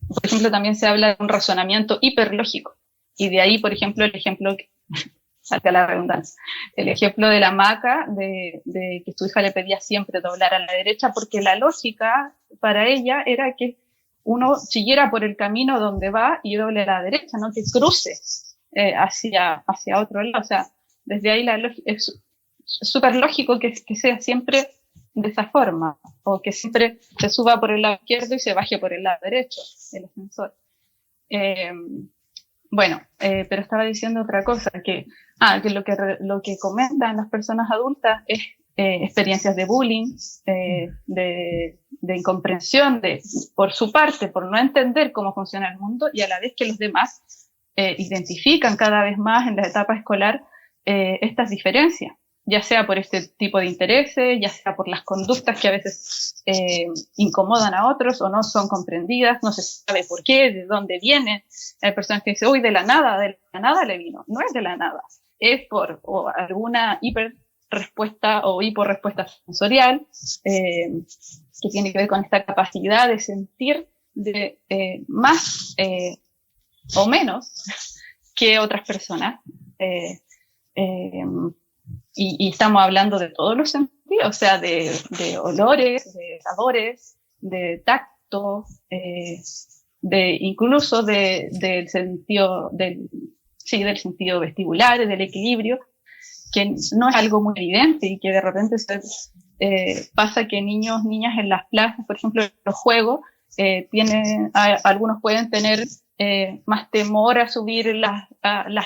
por ejemplo, también se habla de un razonamiento hiperlógico. Y de ahí, por ejemplo, el ejemplo, salga la redundancia, el ejemplo de la Maca, de que su hija le pedía siempre doblar a la derecha, porque la lógica para ella era que uno siguiera por el camino donde va y doble a la derecha, no que cruce hacia otro lado. O sea, desde ahí es súper lógico que sea siempre de esa forma, o que siempre se suba por el lado izquierdo y se baje por el lado derecho, el ascensor. Pero estaba diciendo otra cosa, que lo que comentan las personas adultas es experiencias de bullying, de incomprensión por su parte, por no entender cómo funciona el mundo, y a la vez que los demás identifican cada vez más en la etapa escolar estas diferencias, ya sea por este tipo de intereses, ya sea por las conductas que a veces incomodan a otros o no son comprendidas, no se sabe por qué, de dónde vienen. Hay personas que dicen, uy, de la nada le vino. No es de la nada, es por alguna hiperrespuesta o hiporrespuesta sensorial que tiene que ver con esta capacidad de sentir más o menos que otras personas. Y estamos hablando de todos los sentidos, o sea, de olores, de sabores, de tacto, incluso del sentido del sentido vestibular, del equilibrio, que no es algo muy evidente y que de repente pasa que niños, niñas en las plazas, por ejemplo, en los juegos, algunos pueden tener más temor a subir las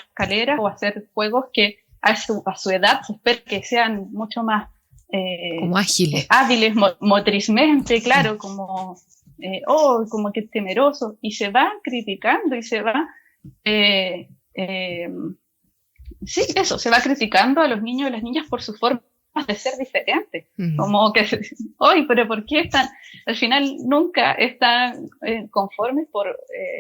escaleras o hacer juegos que a su edad se espera que sean mucho más como ágiles, hábiles motrizmente, claro, como que temeroso, y se va criticando y se va se va criticando a los niños y las niñas por su forma de ser diferentes, como que hoy, pero ¿por qué están? Al final nunca están conformes por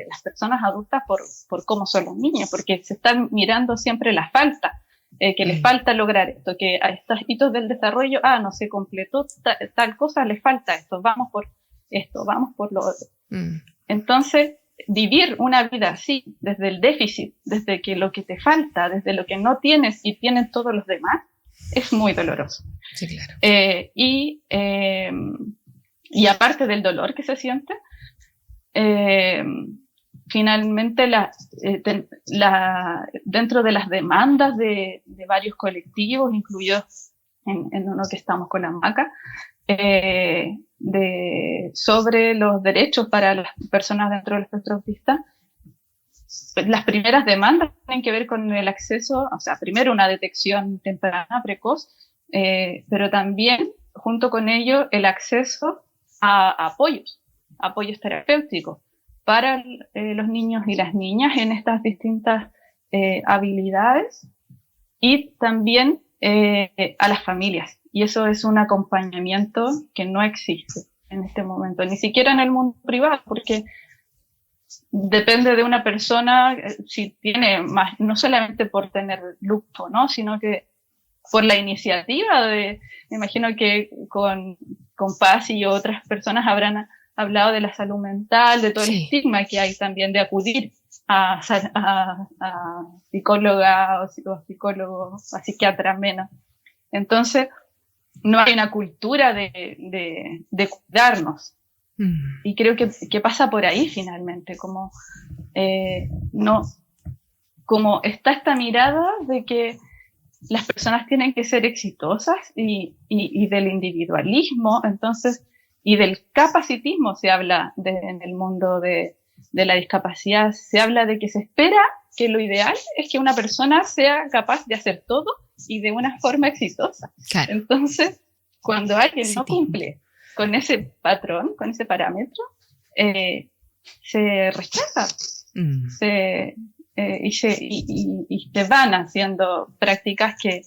las personas adultas por cómo son los niños, porque se están mirando siempre la falta, que les falta lograr esto, que a estos hitos del desarrollo, no se completó tal cosa, les falta esto, vamos por esto, vamos por lo otro. Entonces, vivir una vida así, desde el déficit, desde que lo que te falta, desde lo que no tienes y tienen todos los demás, es muy doloroso. Sí, claro. Y aparte del dolor que se siente, finalmente dentro de las demandas de varios colectivos, incluidos en uno que estamos con la MACA, sobre los derechos para las personas dentro del espectro autista, las primeras demandas tienen que ver con el acceso, o sea, primero una detección temprana, precoz, pero también, junto con ello, el acceso a apoyos terapéuticos para los niños y las niñas en estas distintas habilidades, y también a las familias. Y eso es un acompañamiento que no existe en este momento, ni siquiera en el mundo privado, porque depende de una persona si tiene más, no solamente por tener lujo, ¿no? Sino que por la iniciativa me imagino que con Paz y otras personas habrán hablado de la salud mental, de todo el estigma que hay también de acudir a psicóloga o psicólogo, a psiquiatra menos. Entonces, no hay una cultura de cuidarnos. Y creo que pasa por ahí finalmente, como como está esta mirada de que las personas tienen que ser exitosas y del individualismo, entonces, y del capacitismo se habla en el mundo de la discapacidad, se habla de que se espera que lo ideal es que una persona sea capaz de hacer todo y de una forma exitosa. Claro. Entonces, cuando alguien no cumple con ese patrón, con ese parámetro, se rechaza. Y se van haciendo prácticas que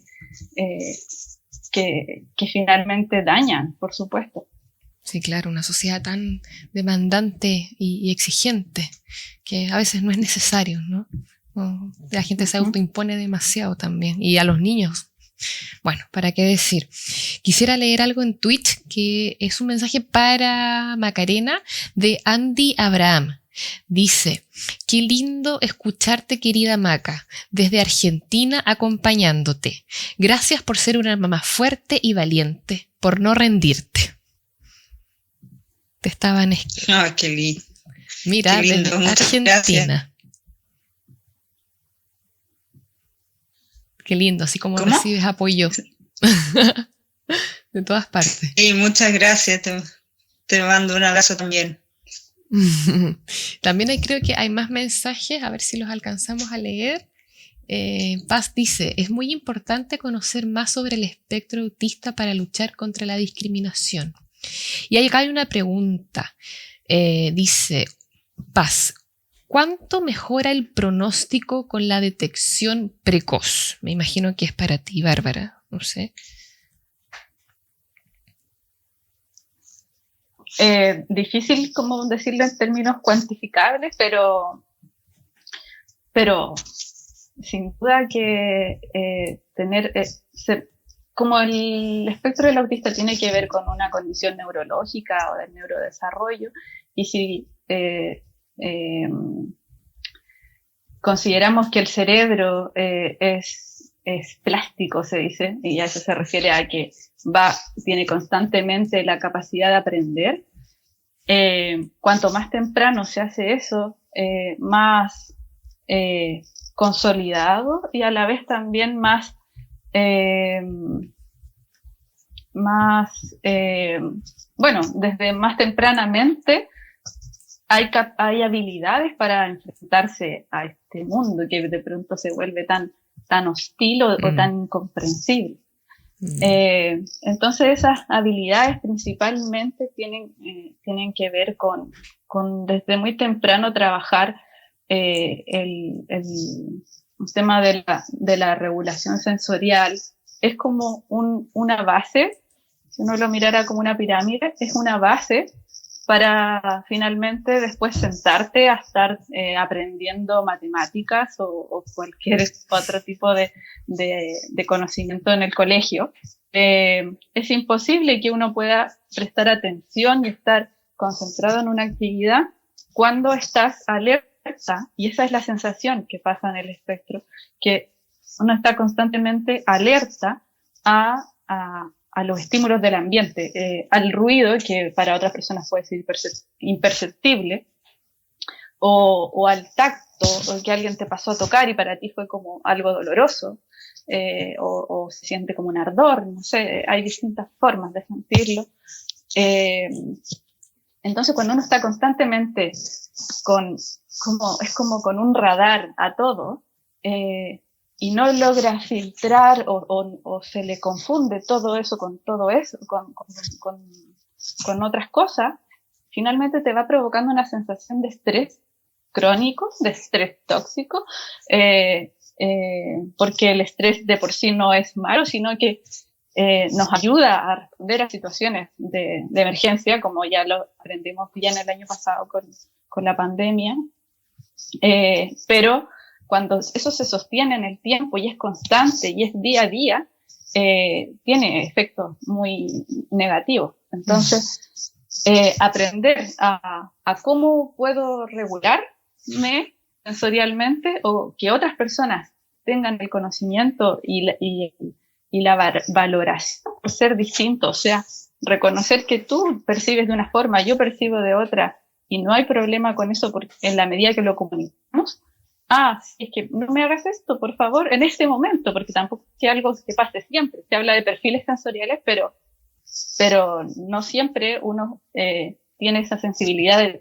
finalmente dañan, por supuesto. Sí, claro, una sociedad tan demandante y exigente que a veces no es necesario, ¿no? La gente se autoimpone demasiado también, y a los niños. Bueno, ¿para qué decir? Quisiera leer algo en Twitch, que es un mensaje para Macarena de Andy Abraham. Dice: qué lindo escucharte, querida Maca, desde Argentina acompañándote. Gracias por ser una mamá fuerte y valiente, por no rendirte. Te estaban Ah, qué lindo. Mira, qué lindo, desde Argentina. Gracias. Qué lindo, así como recibes apoyo de todas partes. Sí, muchas gracias. Te mando un abrazo también. También creo que hay más mensajes, a ver si los alcanzamos a leer. Paz dice: es muy importante conocer más sobre el espectro autista para luchar contra la discriminación. Y acá hay una pregunta. Dice Paz: ¿cuánto mejora el pronóstico con la detección precoz? Me imagino que es para ti, Bárbara, no sé. Difícil como decirlo en términos cuantificables, pero sin duda que como el espectro del autista tiene que ver con una condición neurológica o del neurodesarrollo, y si consideramos que el cerebro es plástico, se dice, y a eso se refiere a que tiene constantemente la capacidad de aprender. Cuanto más temprano se hace eso, más consolidado, y a la vez también más desde más tempranamente hay habilidades para enfrentarse a este mundo que de pronto se vuelve tan hostil o tan incomprensible. Entonces esas habilidades principalmente tienen que ver con desde muy temprano trabajar el tema de la regulación sensorial. Es como una base, si uno lo mirara como una pirámide, es una base para finalmente después sentarte a estar aprendiendo matemáticas o cualquier otro tipo de conocimiento en el colegio. Es imposible que uno pueda prestar atención y estar concentrado en una actividad cuando estás alerta, y esa es la sensación que pasa en el espectro, que uno está constantemente alerta a los estímulos del ambiente, al ruido, que para otras personas puede ser imperceptible, o al tacto, o que alguien te pasó a tocar y para ti fue como algo doloroso, o se siente como un ardor, no sé, hay distintas formas de sentirlo. Entonces, cuando uno está constantemente es como con un radar a todo, y no logra filtrar o se le confunde todo eso, con otras cosas, finalmente te va provocando una sensación de estrés crónico, de estrés tóxico, porque el estrés de por sí no es malo, sino que nos ayuda a responder a situaciones de emergencia, como ya lo aprendimos bien el año pasado con la pandemia, pero cuando eso se sostiene en el tiempo y es constante y es día a día, tiene efectos muy negativos. Entonces, aprender a cómo puedo regularme sensorialmente, o que otras personas tengan el conocimiento y la valoración por ser distinto, o sea, reconocer que tú percibes de una forma, yo percibo de otra, y no hay problema con eso porque en la medida que lo comunicamos. Es que no me hagas esto, por favor, en este momento, porque tampoco es algo que pase siempre. Se habla de perfiles sensoriales, pero no siempre uno tiene esa sensibilidad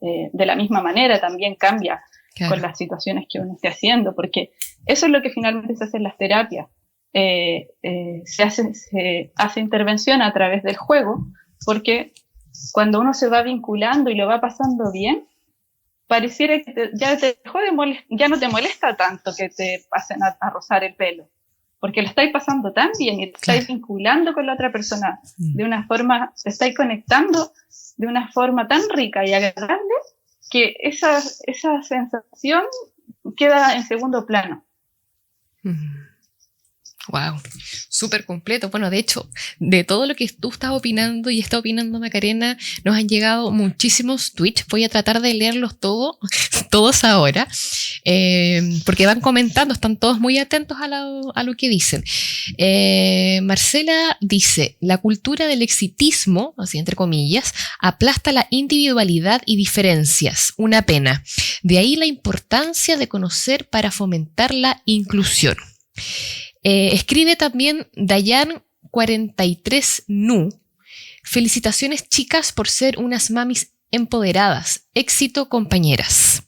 de la misma manera, también cambia. Claro. Con las situaciones que uno esté haciendo, porque eso es lo que finalmente se hace en las terapias. Se hace intervención a través del juego, porque cuando uno se va vinculando y lo va pasando bien, pareciera que ya no te molesta tanto que te pasen a rozar el pelo, porque lo estáis pasando tan bien y te estáis vinculando con la otra persona de una forma, te estáis conectando de una forma tan rica y agradable, que esa sensación queda en segundo plano. Wow, súper completo. Bueno, de hecho, de todo lo que tú estás opinando y está opinando Macarena, nos han llegado muchísimos tweets. Voy a tratar de leerlos todos ahora, porque van comentando, están todos muy atentos a lo que dicen. Marcela dice: la cultura del exitismo, así entre comillas, aplasta la individualidad y diferencias. Una pena. De ahí la importancia de conocer para fomentar la inclusión. Escribe también Dayan43Nu: felicitaciones, chicas, por ser unas mamis empoderadas. Éxito, compañeras.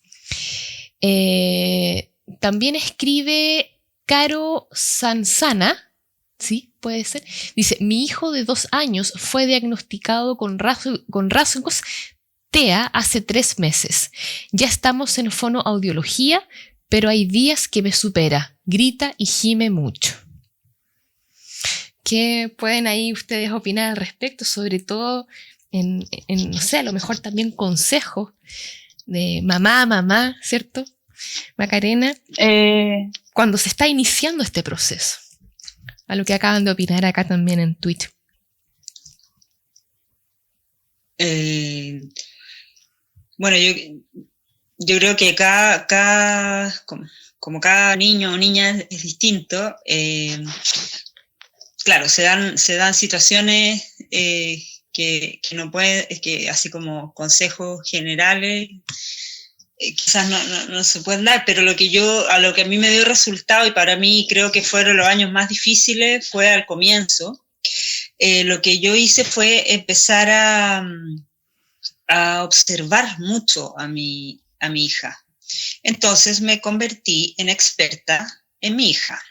También escribe Caro Sansana, ¿sí? Puede ser. Dice: mi hijo de 2 años fue diagnosticado con rasgos TEA hace 3 meses. Ya estamos en fonoaudiología, pero hay días que me supera. Grita y gime mucho. ¿Qué pueden ahí ustedes opinar al respecto? Sobre todo en no sé, a lo mejor también consejos de mamá, ¿cierto? Macarena, cuando se está iniciando este proceso. A lo que acaban de opinar acá también en Twitter. Bueno, yo creo que como cada niño o niña es distinto, claro, se dan situaciones que no puede, que así como consejos generales, quizás no se pueden dar, pero a lo que a mí me dio resultado, y para mí creo que fueron los años más difíciles, fue al comienzo. Lo que yo hice fue empezar a observar mucho a mi hija. Entonces me convertí en experta en mi hija.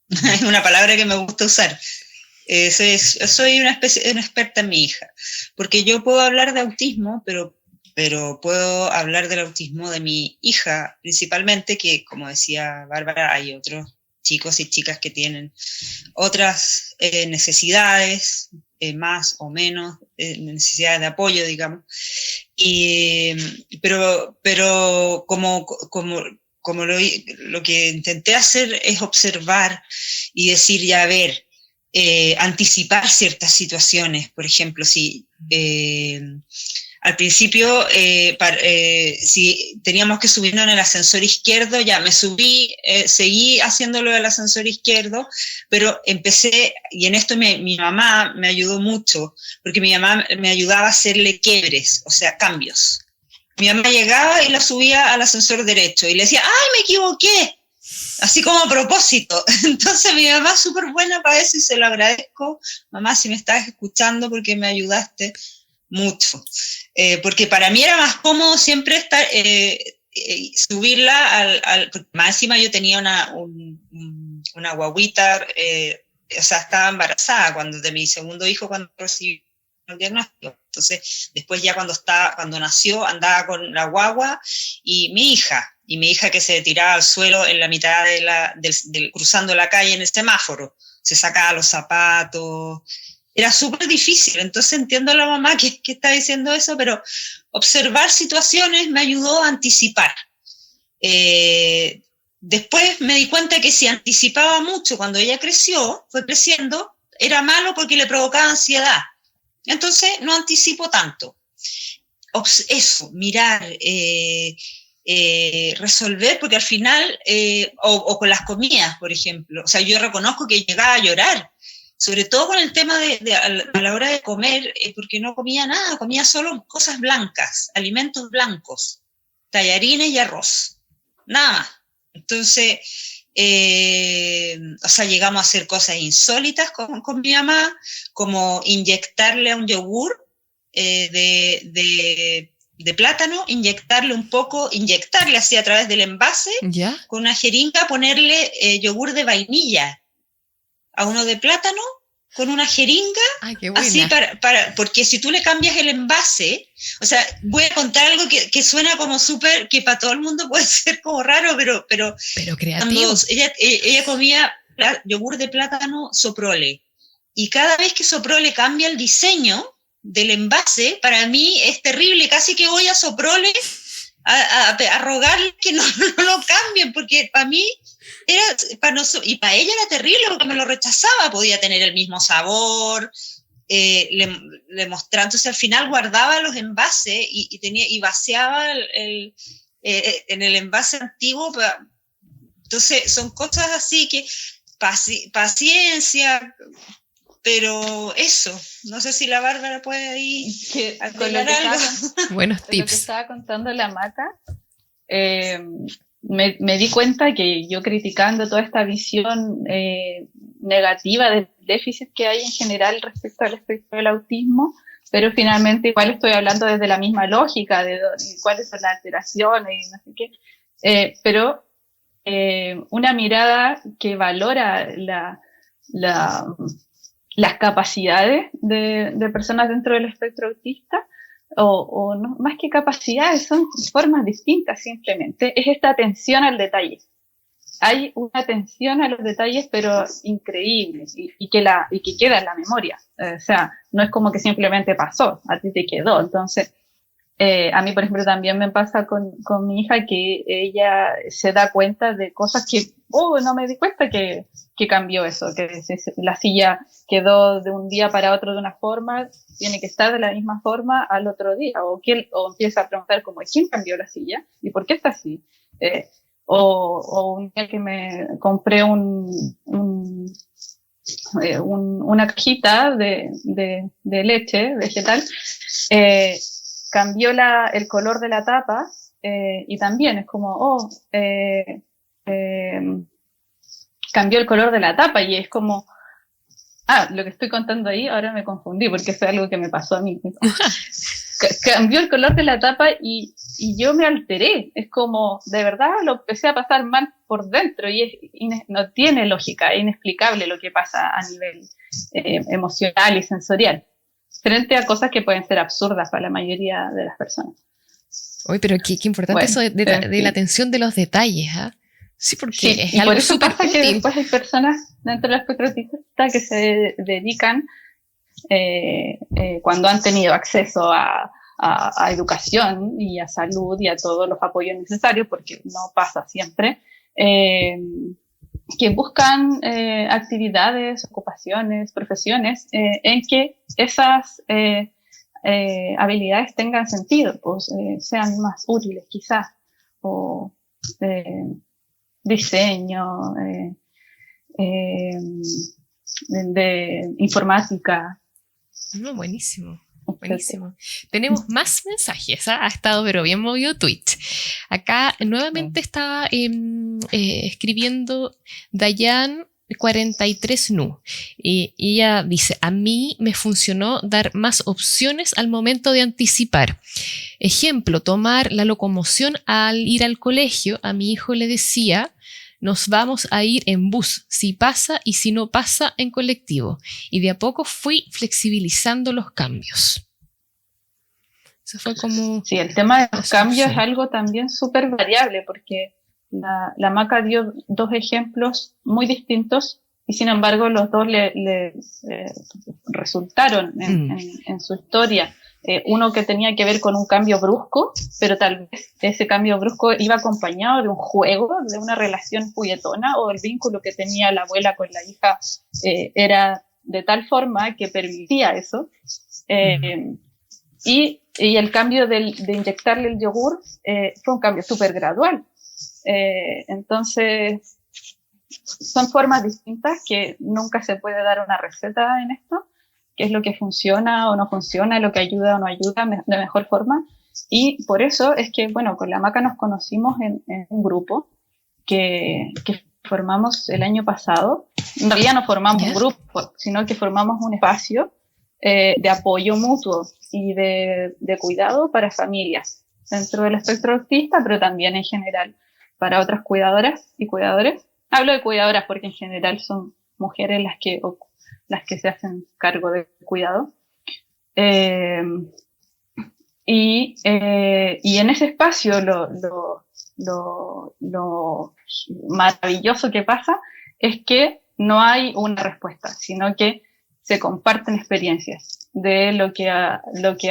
Es una palabra que me gusta usar. Soy una experta en mi hija, porque yo puedo hablar de autismo, pero puedo hablar del autismo de mi hija principalmente, que, como decía Bárbara, hay otros chicos y chicas que tienen otras necesidades, más o menos necesidades de apoyo, digamos. Pero como lo que intenté hacer es observar y decir, ya, a ver, anticipar ciertas situaciones. Por ejemplo, si Al principio, si teníamos que subirnos en el ascensor izquierdo, ya me subí, seguí haciéndolo del ascensor izquierdo, pero empecé, y en esto mi mamá me ayudó mucho, porque mi mamá me ayudaba a hacerle quiebres, o sea, cambios. Mi mamá llegaba y la subía al ascensor derecho, y le decía, ¡ay, me equivoqué! Así como a propósito. Entonces mi mamá es súper buena para eso y se lo agradezco. Mamá, si me estás escuchando, porque me ayudaste mucho. Porque para mí era más cómodo siempre estar, subirla porque más encima yo tenía una guaguita, o sea, estaba embarazada de mi segundo hijo cuando recibí el diagnóstico. Entonces, después ya cuando nació, andaba con la guagua y mi hija que se tiraba al suelo en la mitad cruzando la calle en el semáforo, se sacaba los zapatos. Era súper difícil, entonces entiendo a la mamá que está diciendo eso, pero observar situaciones me ayudó a anticipar. Después me di cuenta que si anticipaba mucho cuando ella fue creciendo, era malo porque le provocaba ansiedad. Entonces no anticipo tanto. Eso, mirar, resolver, porque al final, o con las comidas, por ejemplo, o sea, yo reconozco que llegaba a llorar, sobre todo con el tema a la hora de comer, porque no comía nada, comía solo cosas blancas, alimentos blancos, tallarines y arroz, nada más. Entonces, o sea, llegamos a hacer cosas insólitas con mi mamá, como inyectarle a un yogur de plátano, inyectarle así a través del envase, ¿Ya? Con una jeringa, ponerle yogur de vainilla a uno de plátano con una jeringa. Ay, qué buena. Así porque si tú le cambias el envase, o sea, voy a contar algo que suena como súper, que para todo el mundo puede ser como raro, pero creativo. Ella comía yogur de plátano Soprole, y cada vez que Soprole cambia el diseño del envase, para mí es terrible, casi que voy a Soprole a rogarle que no lo cambien, porque para mí y para ella era terrible porque me lo rechazaba, podía tener el mismo sabor, le mostraba, entonces al final guardaba los envases y vaciaba en el envase antiguo. Entonces son cosas así que paciencia, pero eso, no sé si la Bárbara puede ahí agregar algo. Buenos tips. Lo que estaba contando la Maca, me di cuenta que yo, criticando toda esta visión negativa del déficit que hay en general respecto al espectro del autismo, pero finalmente igual estoy hablando desde la misma lógica de cuáles son las alteraciones y no sé qué, pero una mirada que valora las capacidades de personas dentro del espectro autista, o no, más que capacidades, son formas distintas simplemente, es esta atención al detalle. Hay una atención a los detalles, pero increíble, y que queda en la memoria. O sea, no es como que simplemente pasó, a ti te quedó. Entonces, a mí, por ejemplo, también me pasa con mi hija, que ella se da cuenta de cosas que, no me di cuenta que cambió eso, que la silla quedó de un día para otro de una forma, tiene que estar de la misma forma al otro día, o empieza a preguntar como, ¿quién cambió la silla? ¿Y por qué está así? O un día que me compré una cajita de leche vegetal, cambió el color de la tapa, y también es como, cambió el color de la tapa, y es como, lo que estoy contando ahí, ahora me confundí, porque fue algo que me pasó a mí. Cambió el color de la tapa y yo me alteré, es como, de verdad lo empecé a pasar mal por dentro, y no tiene lógica, es inexplicable lo que pasa a nivel emocional y sensorial, frente a cosas que pueden ser absurdas para la mayoría de las personas. Uy, pero qué importante eso de la atención de los detalles, ¿ah? Sí, porque es y algo por eso súper pasa útil. que después hay personas dentro del espectro autista que se dedican, cuando han tenido acceso a educación y a salud y a todos los apoyos necesarios, porque no pasa siempre, que buscan actividades, ocupaciones, profesiones, en que esas habilidades tengan sentido, pues sean más útiles quizás, o diseño, de informática. No, buenísimo. Buenísimo. Tenemos más mensajes, ¿ah? Ha estado pero bien movido Twitch. Acá nuevamente estaba escribiendo Dayan 43 Nu. Y ella dice, a mí me funcionó dar más opciones al momento de anticipar. Ejemplo, tomar la locomoción al ir al colegio. A mi hijo le decía, nos vamos a ir en bus, si pasa y si no pasa en colectivo. Y de a poco fui flexibilizando los cambios. Eso fue como... Sí, el tema de los cambios es algo también súper variable, porque la Maca dio dos ejemplos muy distintos y sin embargo los dos le resultaron en su historia. Uno que tenía que ver con un cambio brusco, pero tal vez ese cambio brusco iba acompañado de un juego, de una relación juguetona, o el vínculo que tenía la abuela con la hija era de tal forma que permitía eso. Y el cambio de inyectarle el yogur fue un cambio súper gradual. Entonces, son formas distintas que nunca se puede dar una receta en esto, qué es lo que funciona o no funciona, lo que ayuda o no ayuda de mejor forma. Y por eso es que, bueno, con la Maca nos conocimos en un grupo que formamos el año pasado. En realidad no formamos un grupo, sino que formamos un espacio de apoyo mutuo y de cuidado para familias dentro del espectro autista, pero también en general para otras cuidadoras y cuidadores. Hablo de cuidadoras porque en general son mujeres las que se hacen cargo del cuidado. Y en ese espacio lo maravilloso que pasa es que no hay una respuesta, sino que se comparten experiencias de lo que a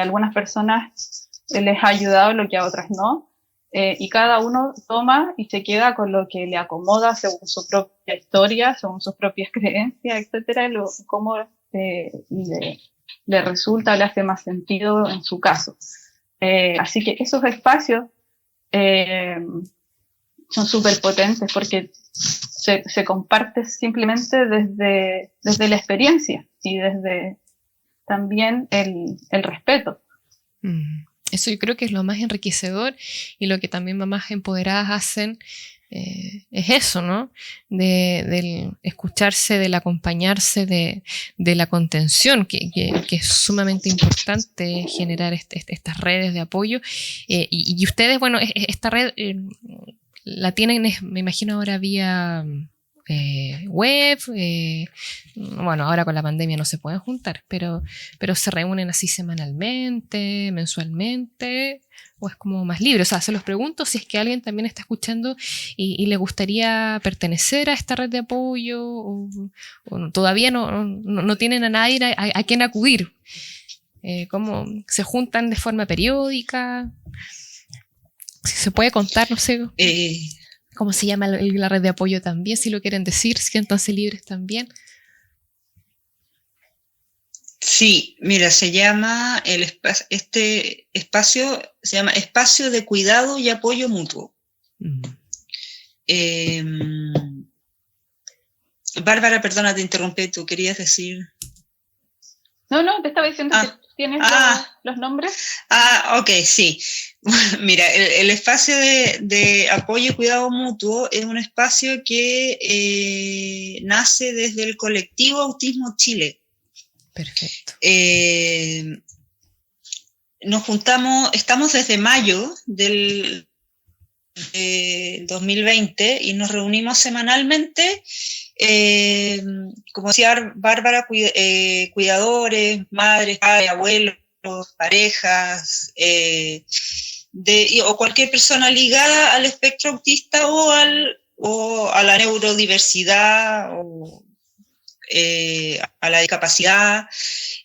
algunas personas les ha ayudado, lo que a otras no, y cada uno toma y se queda con lo que le acomoda según su propia historia, según sus propias creencias, etcétera, cómo le resulta, le hace más sentido en su caso. Así que esos espacios son súper potentes porque se comparte simplemente desde la experiencia y desde también el respeto. Eso yo creo que es lo más enriquecedor y lo que también mamás empoderadas hacen es eso, ¿no? Del escucharse, del acompañarse, de la contención, que es sumamente importante generar estas redes de apoyo. Y ustedes, bueno, esta red la tienen, me imagino ahora vía web, bueno, ahora con la pandemia no se pueden juntar, pero se reúnen así semanalmente, mensualmente, o es como más libre. O sea, se los pregunto si es que alguien también está escuchando y le gustaría pertenecer a esta red de apoyo, o todavía no tienen a nadie a quien acudir. ¿Cómo se juntan de forma periódica? Si se puede contar, no sé. ¿Cómo se llama la red de apoyo también? Si lo quieren decir, siéntanse libres también. Sí, mira, se llama este espacio se llama Espacio de Cuidado y Apoyo Mutuo. Bárbara, perdona, te interrumpí, ¿tú querías decir? No, te estaba diciendo que tienes los nombres. Ok, sí. Mira, el espacio de apoyo y cuidado mutuo es un espacio que nace desde el colectivo Autismo Chile. Perfecto. Nos juntamos, estamos desde mayo del 2020 y nos reunimos semanalmente, como decía Bárbara, cuidadores, madres, padres, abuelos, parejas, o cualquier persona ligada al espectro autista o a la neurodiversidad o a la discapacidad,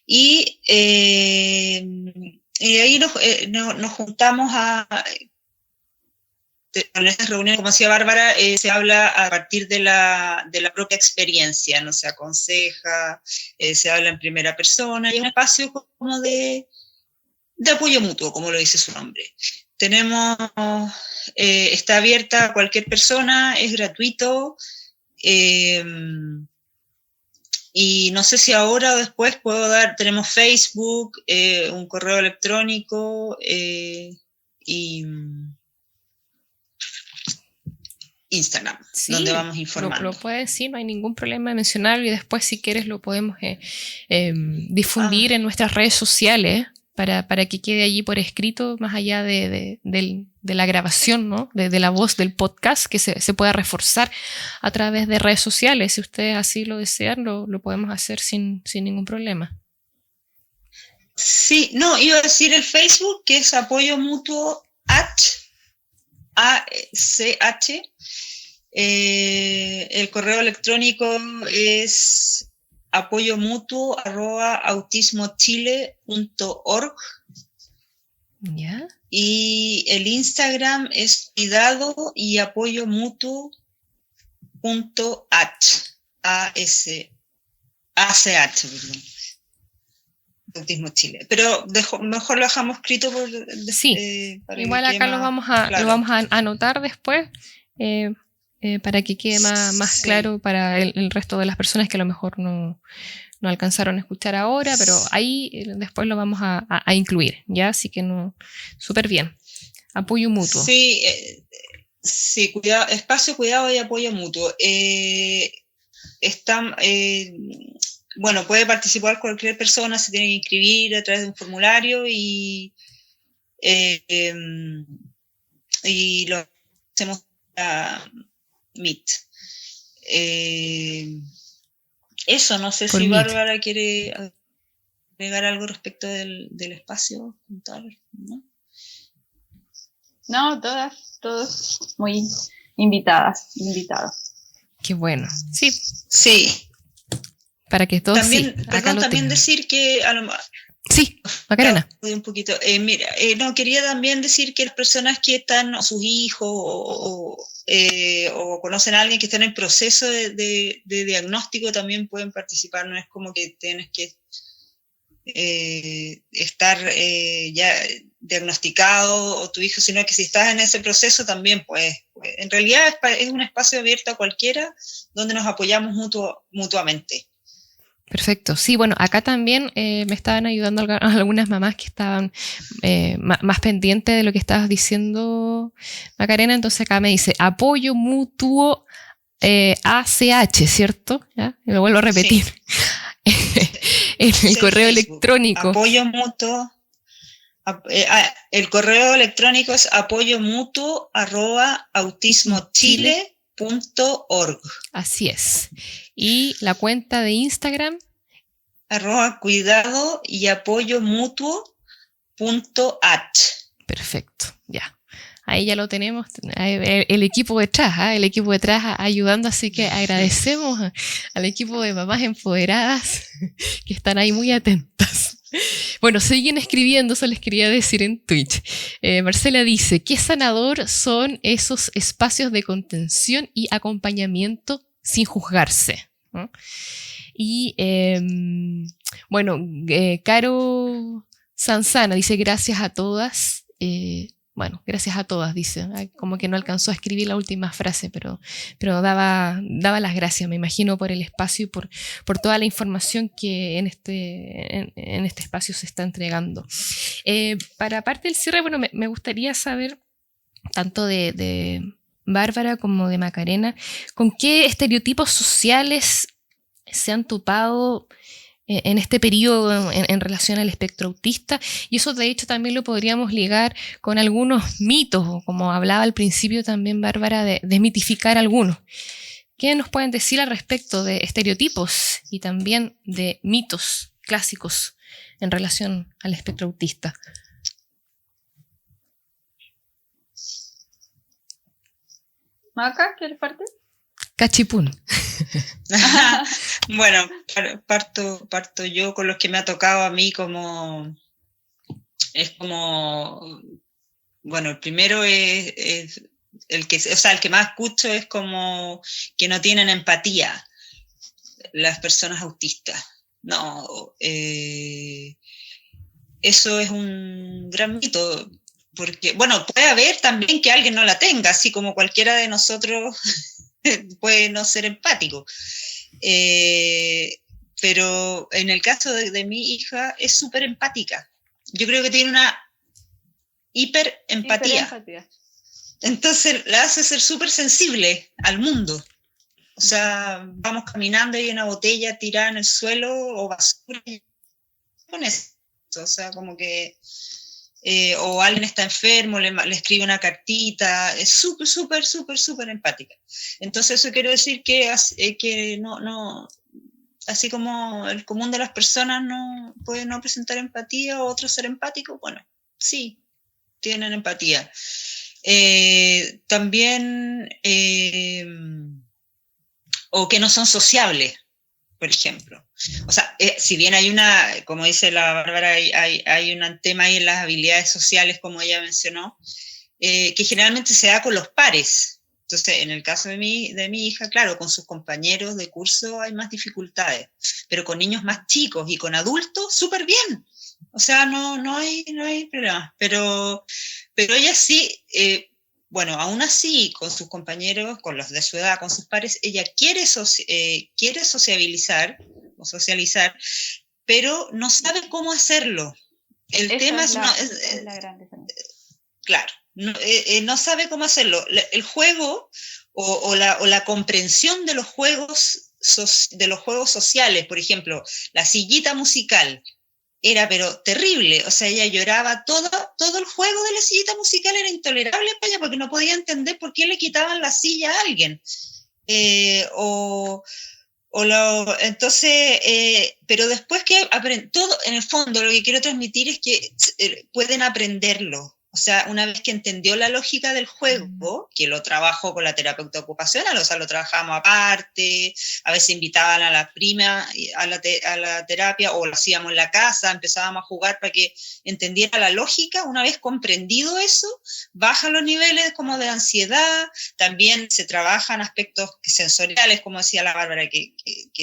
y ahí nos juntamos en estas reuniones, como decía Bárbara, se habla a partir de la propia experiencia, no se aconseja, se habla en primera persona, y es un espacio como de de apoyo mutuo, como lo dice su nombre. Tenemos, está abierta a cualquier persona, es gratuito, y no sé si ahora o después puedo dar, tenemos Facebook, un correo electrónico y Instagram, Sí, donde vamos informando. lo puedes decir, no hay ningún problema de mencionarlo, y después si quieres lo podemos difundir en nuestras redes sociales para que quede allí por escrito, más allá de la grabación, ¿no? de la voz del podcast, que se pueda reforzar a través de redes sociales. Si ustedes así lo desean, lo podemos hacer sin ningún problema. Sí, no, iba a decir el Facebook, que es Apoyo Mutuo ACH. El correo electrónico es apoyomutuo@autismochile.org. ¿Ya? Y el Instagram es cuidado y apoyo mutuo ACH, perdón. Autismo Chile. Pero mejor lo dejamos escrito Sí, para igual acá lo vamos a anotar después, para que quede más Sí. claro para el resto de las personas que a lo mejor no alcanzaron a escuchar ahora, pero ahí después lo vamos a incluir, ¿ya? Así que súper bien. Apoyo mutuo. Sí, sí, espacio, cuidado y apoyo mutuo. Bueno, puede participar cualquier persona, se tiene que inscribir a través de un formulario y lo hacemos a Meet. Eso, no sé si Bárbara quiere agregar algo respecto del espacio. ¿No? No, todos muy invitados. Qué bueno. Sí. Sí. Para que todos también, sí, perdón, también decir que sí, Macarena. Un poquito. Quería también decir que las personas que están, o sus hijos, o conocen a alguien que está en el proceso de diagnóstico, también pueden participar. No es como que tienes que estar ya diagnosticado o tu hijo, sino que si estás en ese proceso también, pues en realidad es un espacio abierto a cualquiera donde nos apoyamos mutuamente. Perfecto. Sí, bueno, acá también me estaban ayudando algunas mamás que estaban más pendientes de lo que estabas diciendo, Macarena. Entonces acá me dice apoyo mutuo ACH, ¿cierto? ¿Ya? Y lo vuelvo a repetir. Sí. En el correo electrónico. Apoyo mutuo. El correo electrónico es apoyomutuo@autismochile.org. Así es. Y la cuenta de Instagram. @cuidado y apoyo mutuo.at. Perfecto, ya. Ahí ya lo tenemos, el equipo detrás, el equipo detrás ayudando, así que agradecemos al equipo de mamás empoderadas que están ahí muy atentas. Bueno, siguen escribiendo, eso les quería decir en Twitch. Marcela dice, qué sanador son esos espacios de contención y acompañamiento sin juzgarse, ¿no? Y bueno, Caro Sanzana dice, gracias a todas. Bueno, gracias a todas, dice. Como que no alcanzó a escribir la última frase, pero daba las gracias, me imagino, por el espacio y por toda la información que en este espacio se está entregando. Para parte del cierre, bueno, me gustaría saber, tanto de Bárbara como de Macarena, ¿con qué estereotipos sociales se han topado en este periodo en relación al espectro autista? Y eso de hecho también lo podríamos ligar con algunos mitos, o como hablaba al principio también Bárbara, de desmitificar algunos. ¿Qué nos pueden decir al respecto de estereotipos y también de mitos clásicos en relación al espectro autista? ¿Maca, quieres partir? Cachipún. Bueno, parto yo con los que me ha tocado a mí, como bueno, el primero es el que más escucho, es como que no tienen empatía las personas autistas. No, eso es un gran mito, porque, bueno, puede haber también que alguien no la tenga, así como cualquiera de nosotros puede no ser empático. Pero en el caso de mi hija es súper empática. Yo creo que tiene una hiperempatía. Hiperempatía. Entonces la hace ser súper sensible al mundo. O sea, vamos caminando y hay una botella tirada en el suelo o basura con eso. O sea, como que o alguien está enfermo, le escribe una cartita, es súper, súper, súper, súper empática. Entonces eso quiero decir que no, así como el común de las personas no puede no presentar empatía o otros ser empáticos, bueno, sí, tienen empatía. También, o que no son sociables, por ejemplo. O sea, si bien hay como dice la Bárbara, hay un tema ahí en las habilidades sociales, como ella mencionó, que generalmente se da con los pares. Entonces, en el caso de mi hija, claro, con sus compañeros de curso hay más dificultades, pero con niños más chicos y con adultos, súper bien. O sea, no hay problema. Pero ella sí, bueno, aún así, con sus compañeros, con los de su edad, con sus pares, ella quiere sociabilizar o socializar, pero no sabe cómo hacerlo. El tema es la gran diferencia. Claro, no sabe cómo hacerlo. El juego o la comprensión de los juegos sociales, por ejemplo, la sillita musical, era pero terrible, o sea, ella lloraba, todo el juego de la sillita musical era intolerable para ella porque no podía entender por qué le quitaban la silla a alguien. Entonces, pero después que aprenden, todo en el fondo lo que quiero transmitir es que pueden aprenderlo. O sea, una vez que entendió la lógica del juego, que lo trabajó con la terapeuta ocupacional, o sea, lo trabajábamos aparte, a veces invitaban a la prima a la terapia o lo hacíamos en la casa, empezábamos a jugar para que entendiera la lógica. Una vez comprendido eso, baja los niveles como de ansiedad, también se trabajan aspectos sensoriales, como decía la Bárbara, que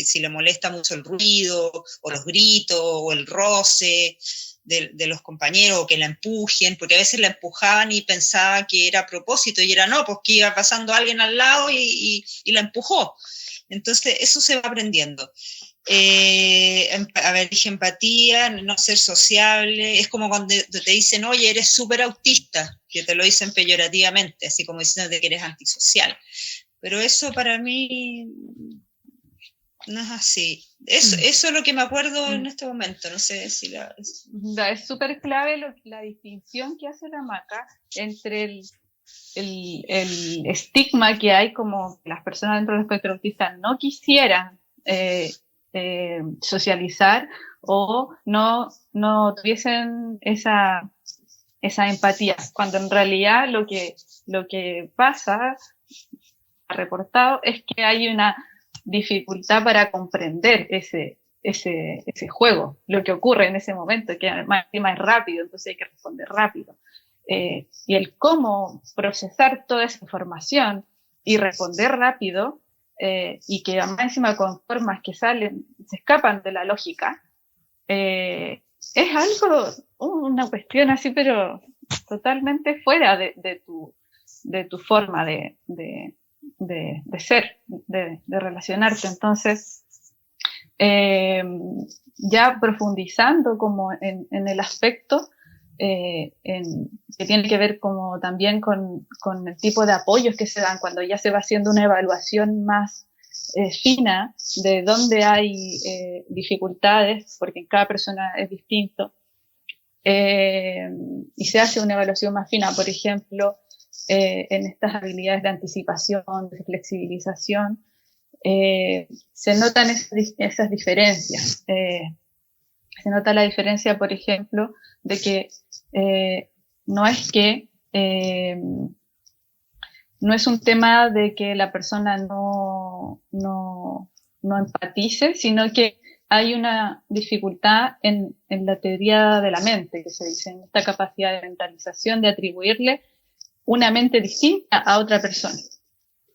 si le molesta mucho el ruido, o los gritos, o el roce de los compañeros, o que la empujen, porque a veces la empujaban y pensaba que era a propósito, y era no, pues que iba pasando alguien al lado y la empujó. Entonces, eso se va aprendiendo. A ver, dije empatía, no ser sociable, es como cuando te dicen, oye, eres súper autista, que te lo dicen peyorativamente, así como diciendo que eres antisocial. Pero eso para mí no es así. Eso es lo que me acuerdo en este momento, no sé si Es súper clave la distinción que hace la Maca entre el estigma que hay, como las personas dentro del espectro autista no quisieran socializar o no tuviesen esa empatía, cuando en realidad lo que pasa, reportado, es que hay una dificultad para comprender ese juego, lo que ocurre en ese momento, que más es rápido, entonces hay que responder rápido. Y el cómo procesar toda esa información y responder rápido, y que más encima con formas que se escapan de la lógica, es algo, una cuestión así, pero totalmente fuera de tu forma de ser, de relacionarte. Entonces, ya profundizando como en el aspecto que tiene que ver como también con el tipo de apoyos que se dan cuando ya se va haciendo una evaluación más fina de dónde hay dificultades, porque en cada persona es distinto, y se hace una evaluación más fina, por ejemplo, en estas habilidades de anticipación, de flexibilización, se notan esas diferencias. Se nota la diferencia, por ejemplo, de que no es un tema de que la persona no empatice, sino que hay una dificultad en la teoría de la mente, que se dice, en esta capacidad de mentalización, de atribuirle una mente distinta a otra persona,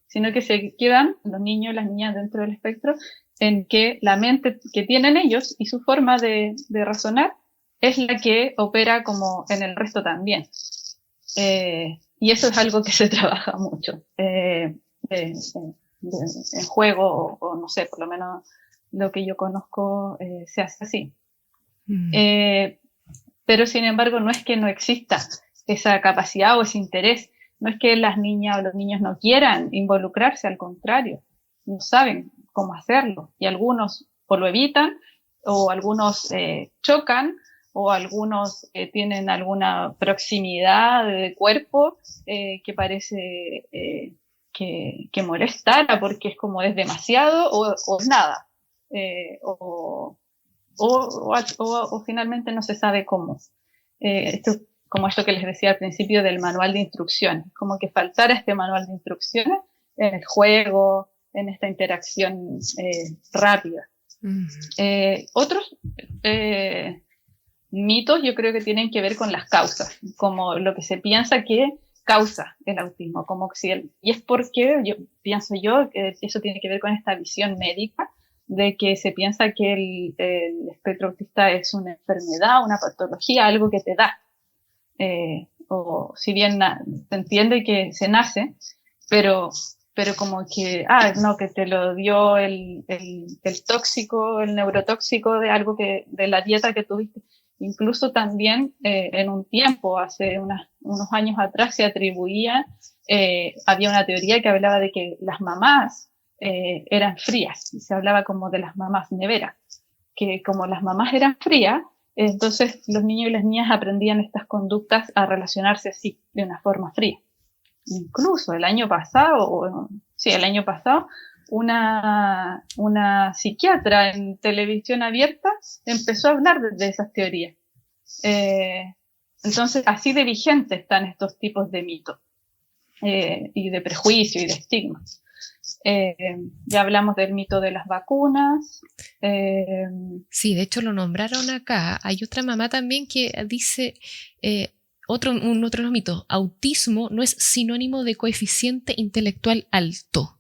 sino que se quedan los niños y las niñas dentro del espectro en que la mente que tienen ellos y su forma de razonar es la que opera como en el resto también. Y eso es algo que se trabaja mucho en juego, o no sé, por lo menos lo que yo conozco se hace así. Pero sin embargo no es que no exista esa capacidad o ese interés, no es que las niñas o los niños no quieran involucrarse, al contrario, no saben cómo hacerlo, y algunos o lo evitan, o algunos chocan, o algunos tienen alguna proximidad de cuerpo que parece que molestara, porque es como es demasiado o es nada, o finalmente no se sabe cómo. Como esto que les decía al principio del manual de instrucciones, como que faltara este manual de instrucciones en el juego, en esta interacción rápida. Otros mitos yo creo que tienen que ver con las causas, como lo que se piensa que causa el autismo, como si y es porque pienso yo que eso tiene que ver con esta visión médica de que se piensa que el espectro autista es una enfermedad, una patología, algo que te da. O si bien se entiende que se nace, pero como que, no, que te lo dio el tóxico, el neurotóxico de algo de la dieta que tuviste. Incluso también en un tiempo, hace unos años atrás, se atribuía, había una teoría que hablaba de que las mamás eran frías, y se hablaba como de las mamás neveras, que como las mamás eran frías, entonces los niños y las niñas aprendían estas conductas a relacionarse así, de una forma fría. Incluso el año pasado, una psiquiatra en televisión abierta empezó a hablar de esas teorías. Entonces, así de vigentes están estos tipos de mitos, y de prejuicio y de estigmas. Ya hablamos del mito de las vacunas. Sí, de hecho lo nombraron acá. Hay otra mamá también que dice otro mito: autismo no es sinónimo de coeficiente intelectual alto.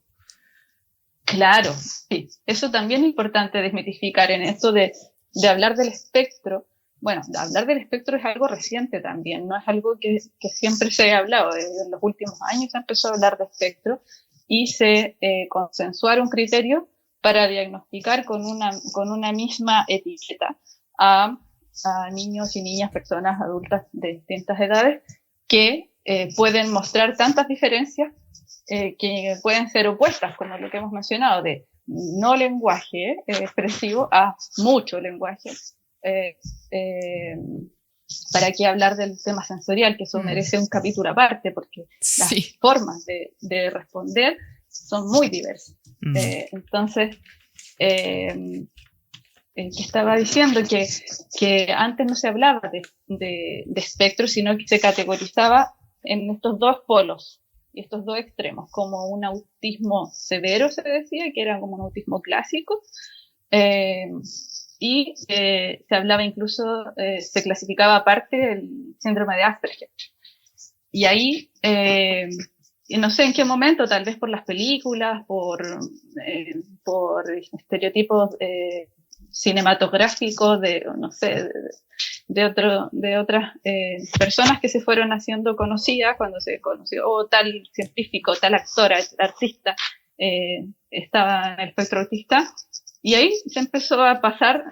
Claro, sí. Eso también es importante desmitificar en esto de hablar del espectro. Bueno, hablar del espectro es algo reciente también, no es algo que siempre se ha hablado. En los últimos años se empezó a hablar de espectro y se consensuaron criterios para diagnosticar con una misma etiqueta a niños y niñas, personas adultas de distintas edades, que pueden mostrar tantas diferencias que pueden ser opuestas, como lo que hemos mencionado, de no lenguaje expresivo a mucho lenguaje. ¿Para qué hablar del tema sensorial? Que eso merece un capítulo aparte, porque las formas de responder son muy diversas. Entonces, que estaba diciendo que antes no se hablaba de espectro, sino que se categorizaba en estos dos polos y estos dos extremos, como un autismo severo, se decía, que era como un autismo clásico, y se hablaba incluso, se clasificaba aparte el síndrome de Asperger. Y ahí, no sé en qué momento, tal vez por las películas, por estereotipos cinematográficos no sé, de otras personas que se fueron haciendo conocidas cuando se conoció, tal científico, tal actora, artista estaba en el espectro autista, y ahí se empezó a pasar,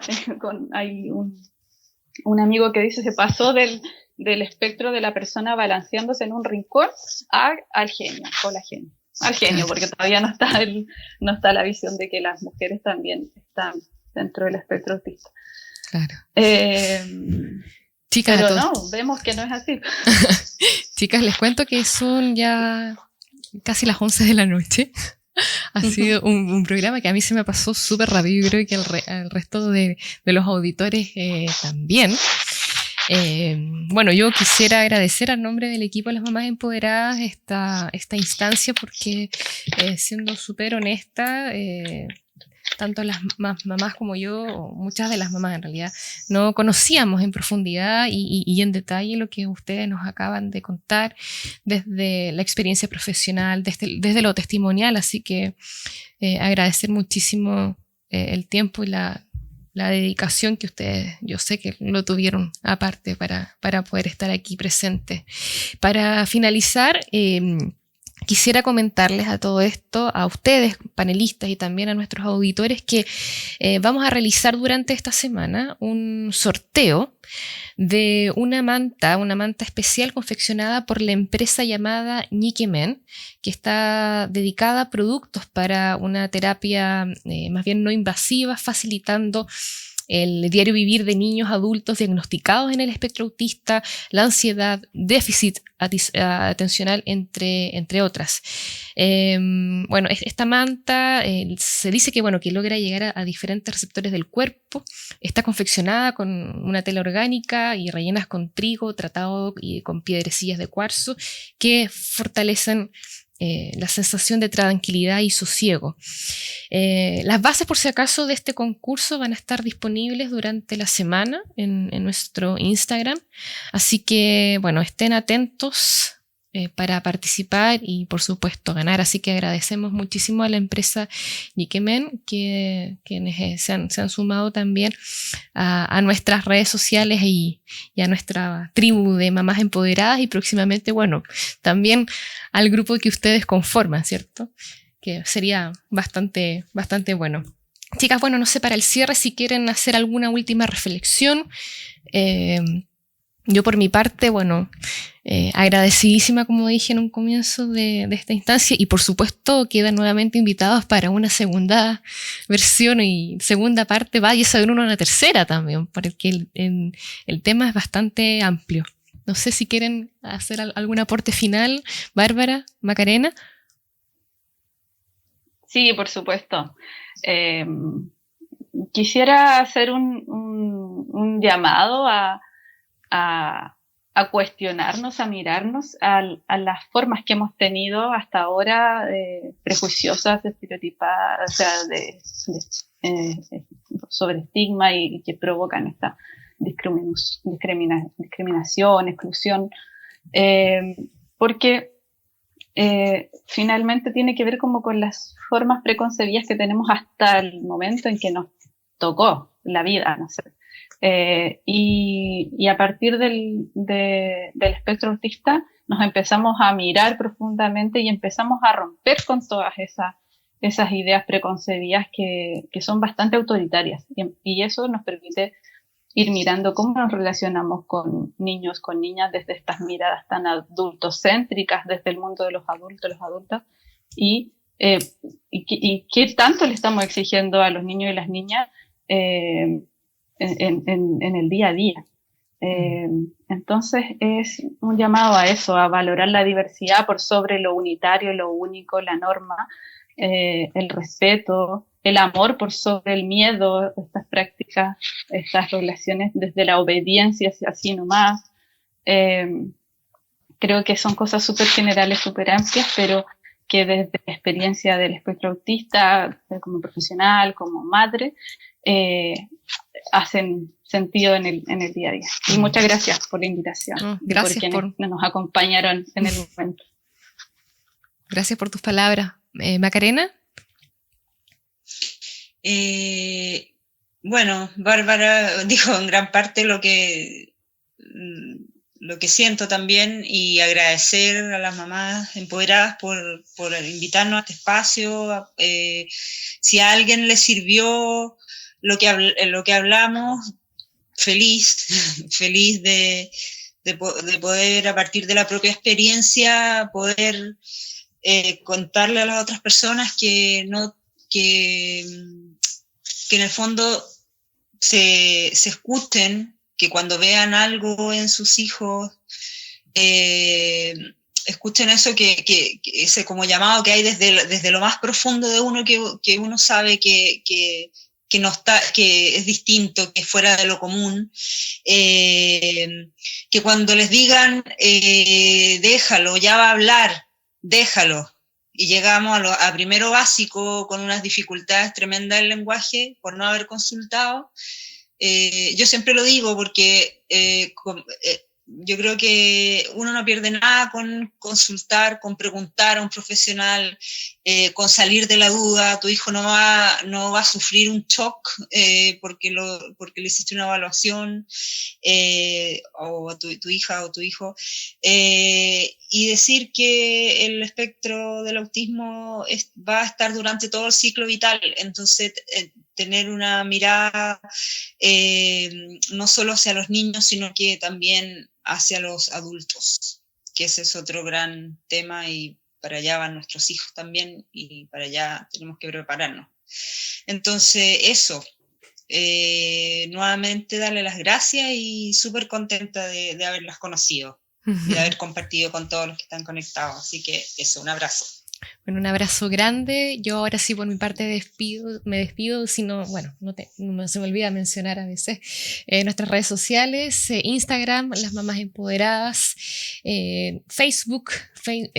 hay un amigo que dice, se pasó del espectro de la persona balanceándose en un rincón al genio, o la genio. Al genio, porque todavía no está la visión de que las mujeres también están dentro del espectro autista. Claro. Chicas, pero no, vemos que no es así. Chicas, les cuento que son ya casi las 11 de la noche. Ha sido un programa que a mí se me pasó súper rápido, y creo que al resto de los auditores también. Bueno, yo quisiera agradecer al nombre del equipo de las Mamás Empoderadas esta instancia, porque siendo súper honesta, tanto las mamás como yo, o muchas de las mamás en realidad, no conocíamos en profundidad y en detalle lo que ustedes nos acaban de contar desde la experiencia profesional, desde lo testimonial, así que agradecer muchísimo el tiempo y la la dedicación que ustedes, yo sé que lo tuvieron aparte para poder estar aquí presente. Para finalizar, quisiera comentarles a todo esto, a ustedes, panelistas, y también a nuestros auditores, que vamos a realizar durante esta semana un sorteo de una manta especial confeccionada por la empresa llamada Nyikkimen, que está dedicada a productos para una terapia más bien no invasiva, facilitando el diario vivir de niños adultos diagnosticados en el espectro autista, la ansiedad, déficit atencional, entre otras. Bueno, esta manta se dice que, bueno, que logra llegar a diferentes receptores del cuerpo. Está confeccionada con una tela orgánica y rellenas con trigo tratado y con piedrecillas de cuarzo que fortalecen la sensación de tranquilidad y sosiego. Las bases, por si acaso, de este concurso van a estar disponibles durante la semana en nuestro Instagram, así que, bueno, estén atentos para participar y, por supuesto, ganar. Así que agradecemos muchísimo a la empresa Nyikkimen, quienes se han sumado también a nuestras redes sociales y a nuestra tribu de mamás empoderadas, y próximamente, bueno, también al grupo que ustedes conforman, ¿cierto? Que sería bastante bueno. Chicas, bueno, no sé, para el cierre, si quieren hacer alguna última reflexión. Yo por mi parte, bueno, agradecidísima, como dije en un comienzo de esta instancia, y por supuesto quedan nuevamente invitados para una segunda versión y segunda parte, vaya a saber una tercera también, porque el tema es bastante amplio. No sé si quieren hacer algún aporte final, Bárbara, Macarena. Sí, por supuesto. Quisiera hacer un llamado a cuestionarnos, a mirarnos a las formas que hemos tenido hasta ahora, prejuiciosas, estereotipadas, o sea, sobre estigma y que provocan esta discriminación, exclusión, porque finalmente tiene que ver como con las formas preconcebidas que tenemos hasta el momento en que nos tocó la vida, no sé. Y a partir del espectro autista nos empezamos a mirar profundamente y empezamos a romper con todas esas ideas preconcebidas que son bastante autoritarias, y eso nos permite ir mirando cómo nos relacionamos con niños, con niñas, desde estas miradas tan adultocéntricas, desde el mundo de los adultos, y qué tanto le estamos exigiendo a los niños y las niñas en el día a día. Entonces es un llamado a eso, a valorar la diversidad por sobre lo unitario, lo único, la norma, el respeto, el amor por sobre el miedo, estas prácticas, estas relaciones desde la obediencia, así nomás. Creo que son cosas súper generales, súper amplias, pero que desde la experiencia del espectro autista, como profesional, como madre, hacen sentido en el día a día. Y muchas gracias por la invitación. Gracias por quienes nos acompañaron en el momento. Gracias por tus palabras. Macarena. Bueno, Bárbara dijo en gran parte lo que siento también, y agradecer a las mamás empoderadas por invitarnos a este espacio. Si a alguien le sirvió lo que hablamos, feliz de poder, a partir de la propia experiencia, poder contarle a las otras personas que en el fondo se escuchen, que cuando vean algo en sus hijos, escuchen eso, que ese como llamado que hay desde lo más profundo de uno, que uno sabe que no está, que es distinto, que es fuera de lo común, que cuando les digan déjalo, ya va a hablar, déjalo, y llegamos a primero básico con unas dificultades tremendas del lenguaje por no haber consultado. Yo siempre lo digo porque yo creo que uno no pierde nada con consultar, con preguntar a un profesional, con salir de la duda. Tu hijo no va a sufrir un shock porque le hiciste una evaluación, o a tu hija o tu hijo. Y decir que el espectro del autismo va a estar durante todo el ciclo vital. Entonces, tener una mirada no solo hacia los niños, sino que también hacia los adultos, que ese es otro gran tema, y para allá van nuestros hijos también, y para allá tenemos que prepararnos. Entonces, eso, nuevamente darle las gracias y súper contenta de haberlas conocido, de haber compartido con todos los que están conectados. Así que eso, un abrazo. Bueno, un abrazo grande. Yo ahora sí por mi parte me despido, sino, bueno, no se me olvida mencionar a veces nuestras redes sociales, Instagram, Las Mamás Empoderadas, Facebook,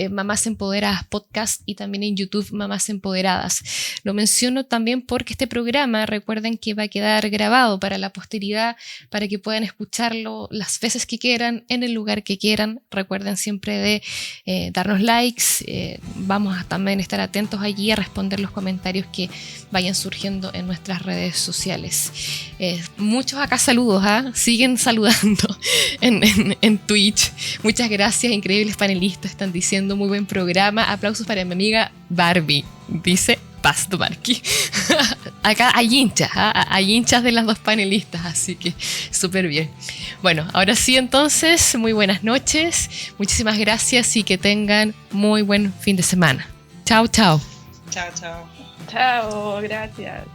Mamás Empoderadas Podcast, y también en YouTube, Mamás Empoderadas. Lo menciono también porque este programa, recuerden que va a quedar grabado para la posteridad, para que puedan escucharlo las veces que quieran, en el lugar que quieran. Recuerden siempre de darnos likes, vamos a también estar atentos allí a responder los comentarios que vayan surgiendo en nuestras redes sociales. Muchos acá saludos, siguen saludando en Twitch. Muchas gracias, increíbles panelistas, están diciendo muy buen programa. Aplausos para mi amiga Barbie, dice Pasto Marqui. Acá hay hinchas de las dos panelistas, así que súper bien. Bueno, ahora sí, entonces, muy buenas noches, muchísimas gracias y que tengan muy buen fin de semana. Chao, chao. Chao, chao. Chao, gracias.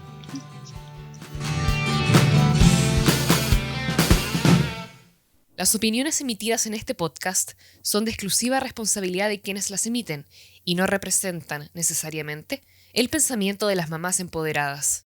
Las opiniones emitidas en este podcast son de exclusiva responsabilidad de quienes las emiten y no representan, necesariamente, el pensamiento de las mamás empoderadas.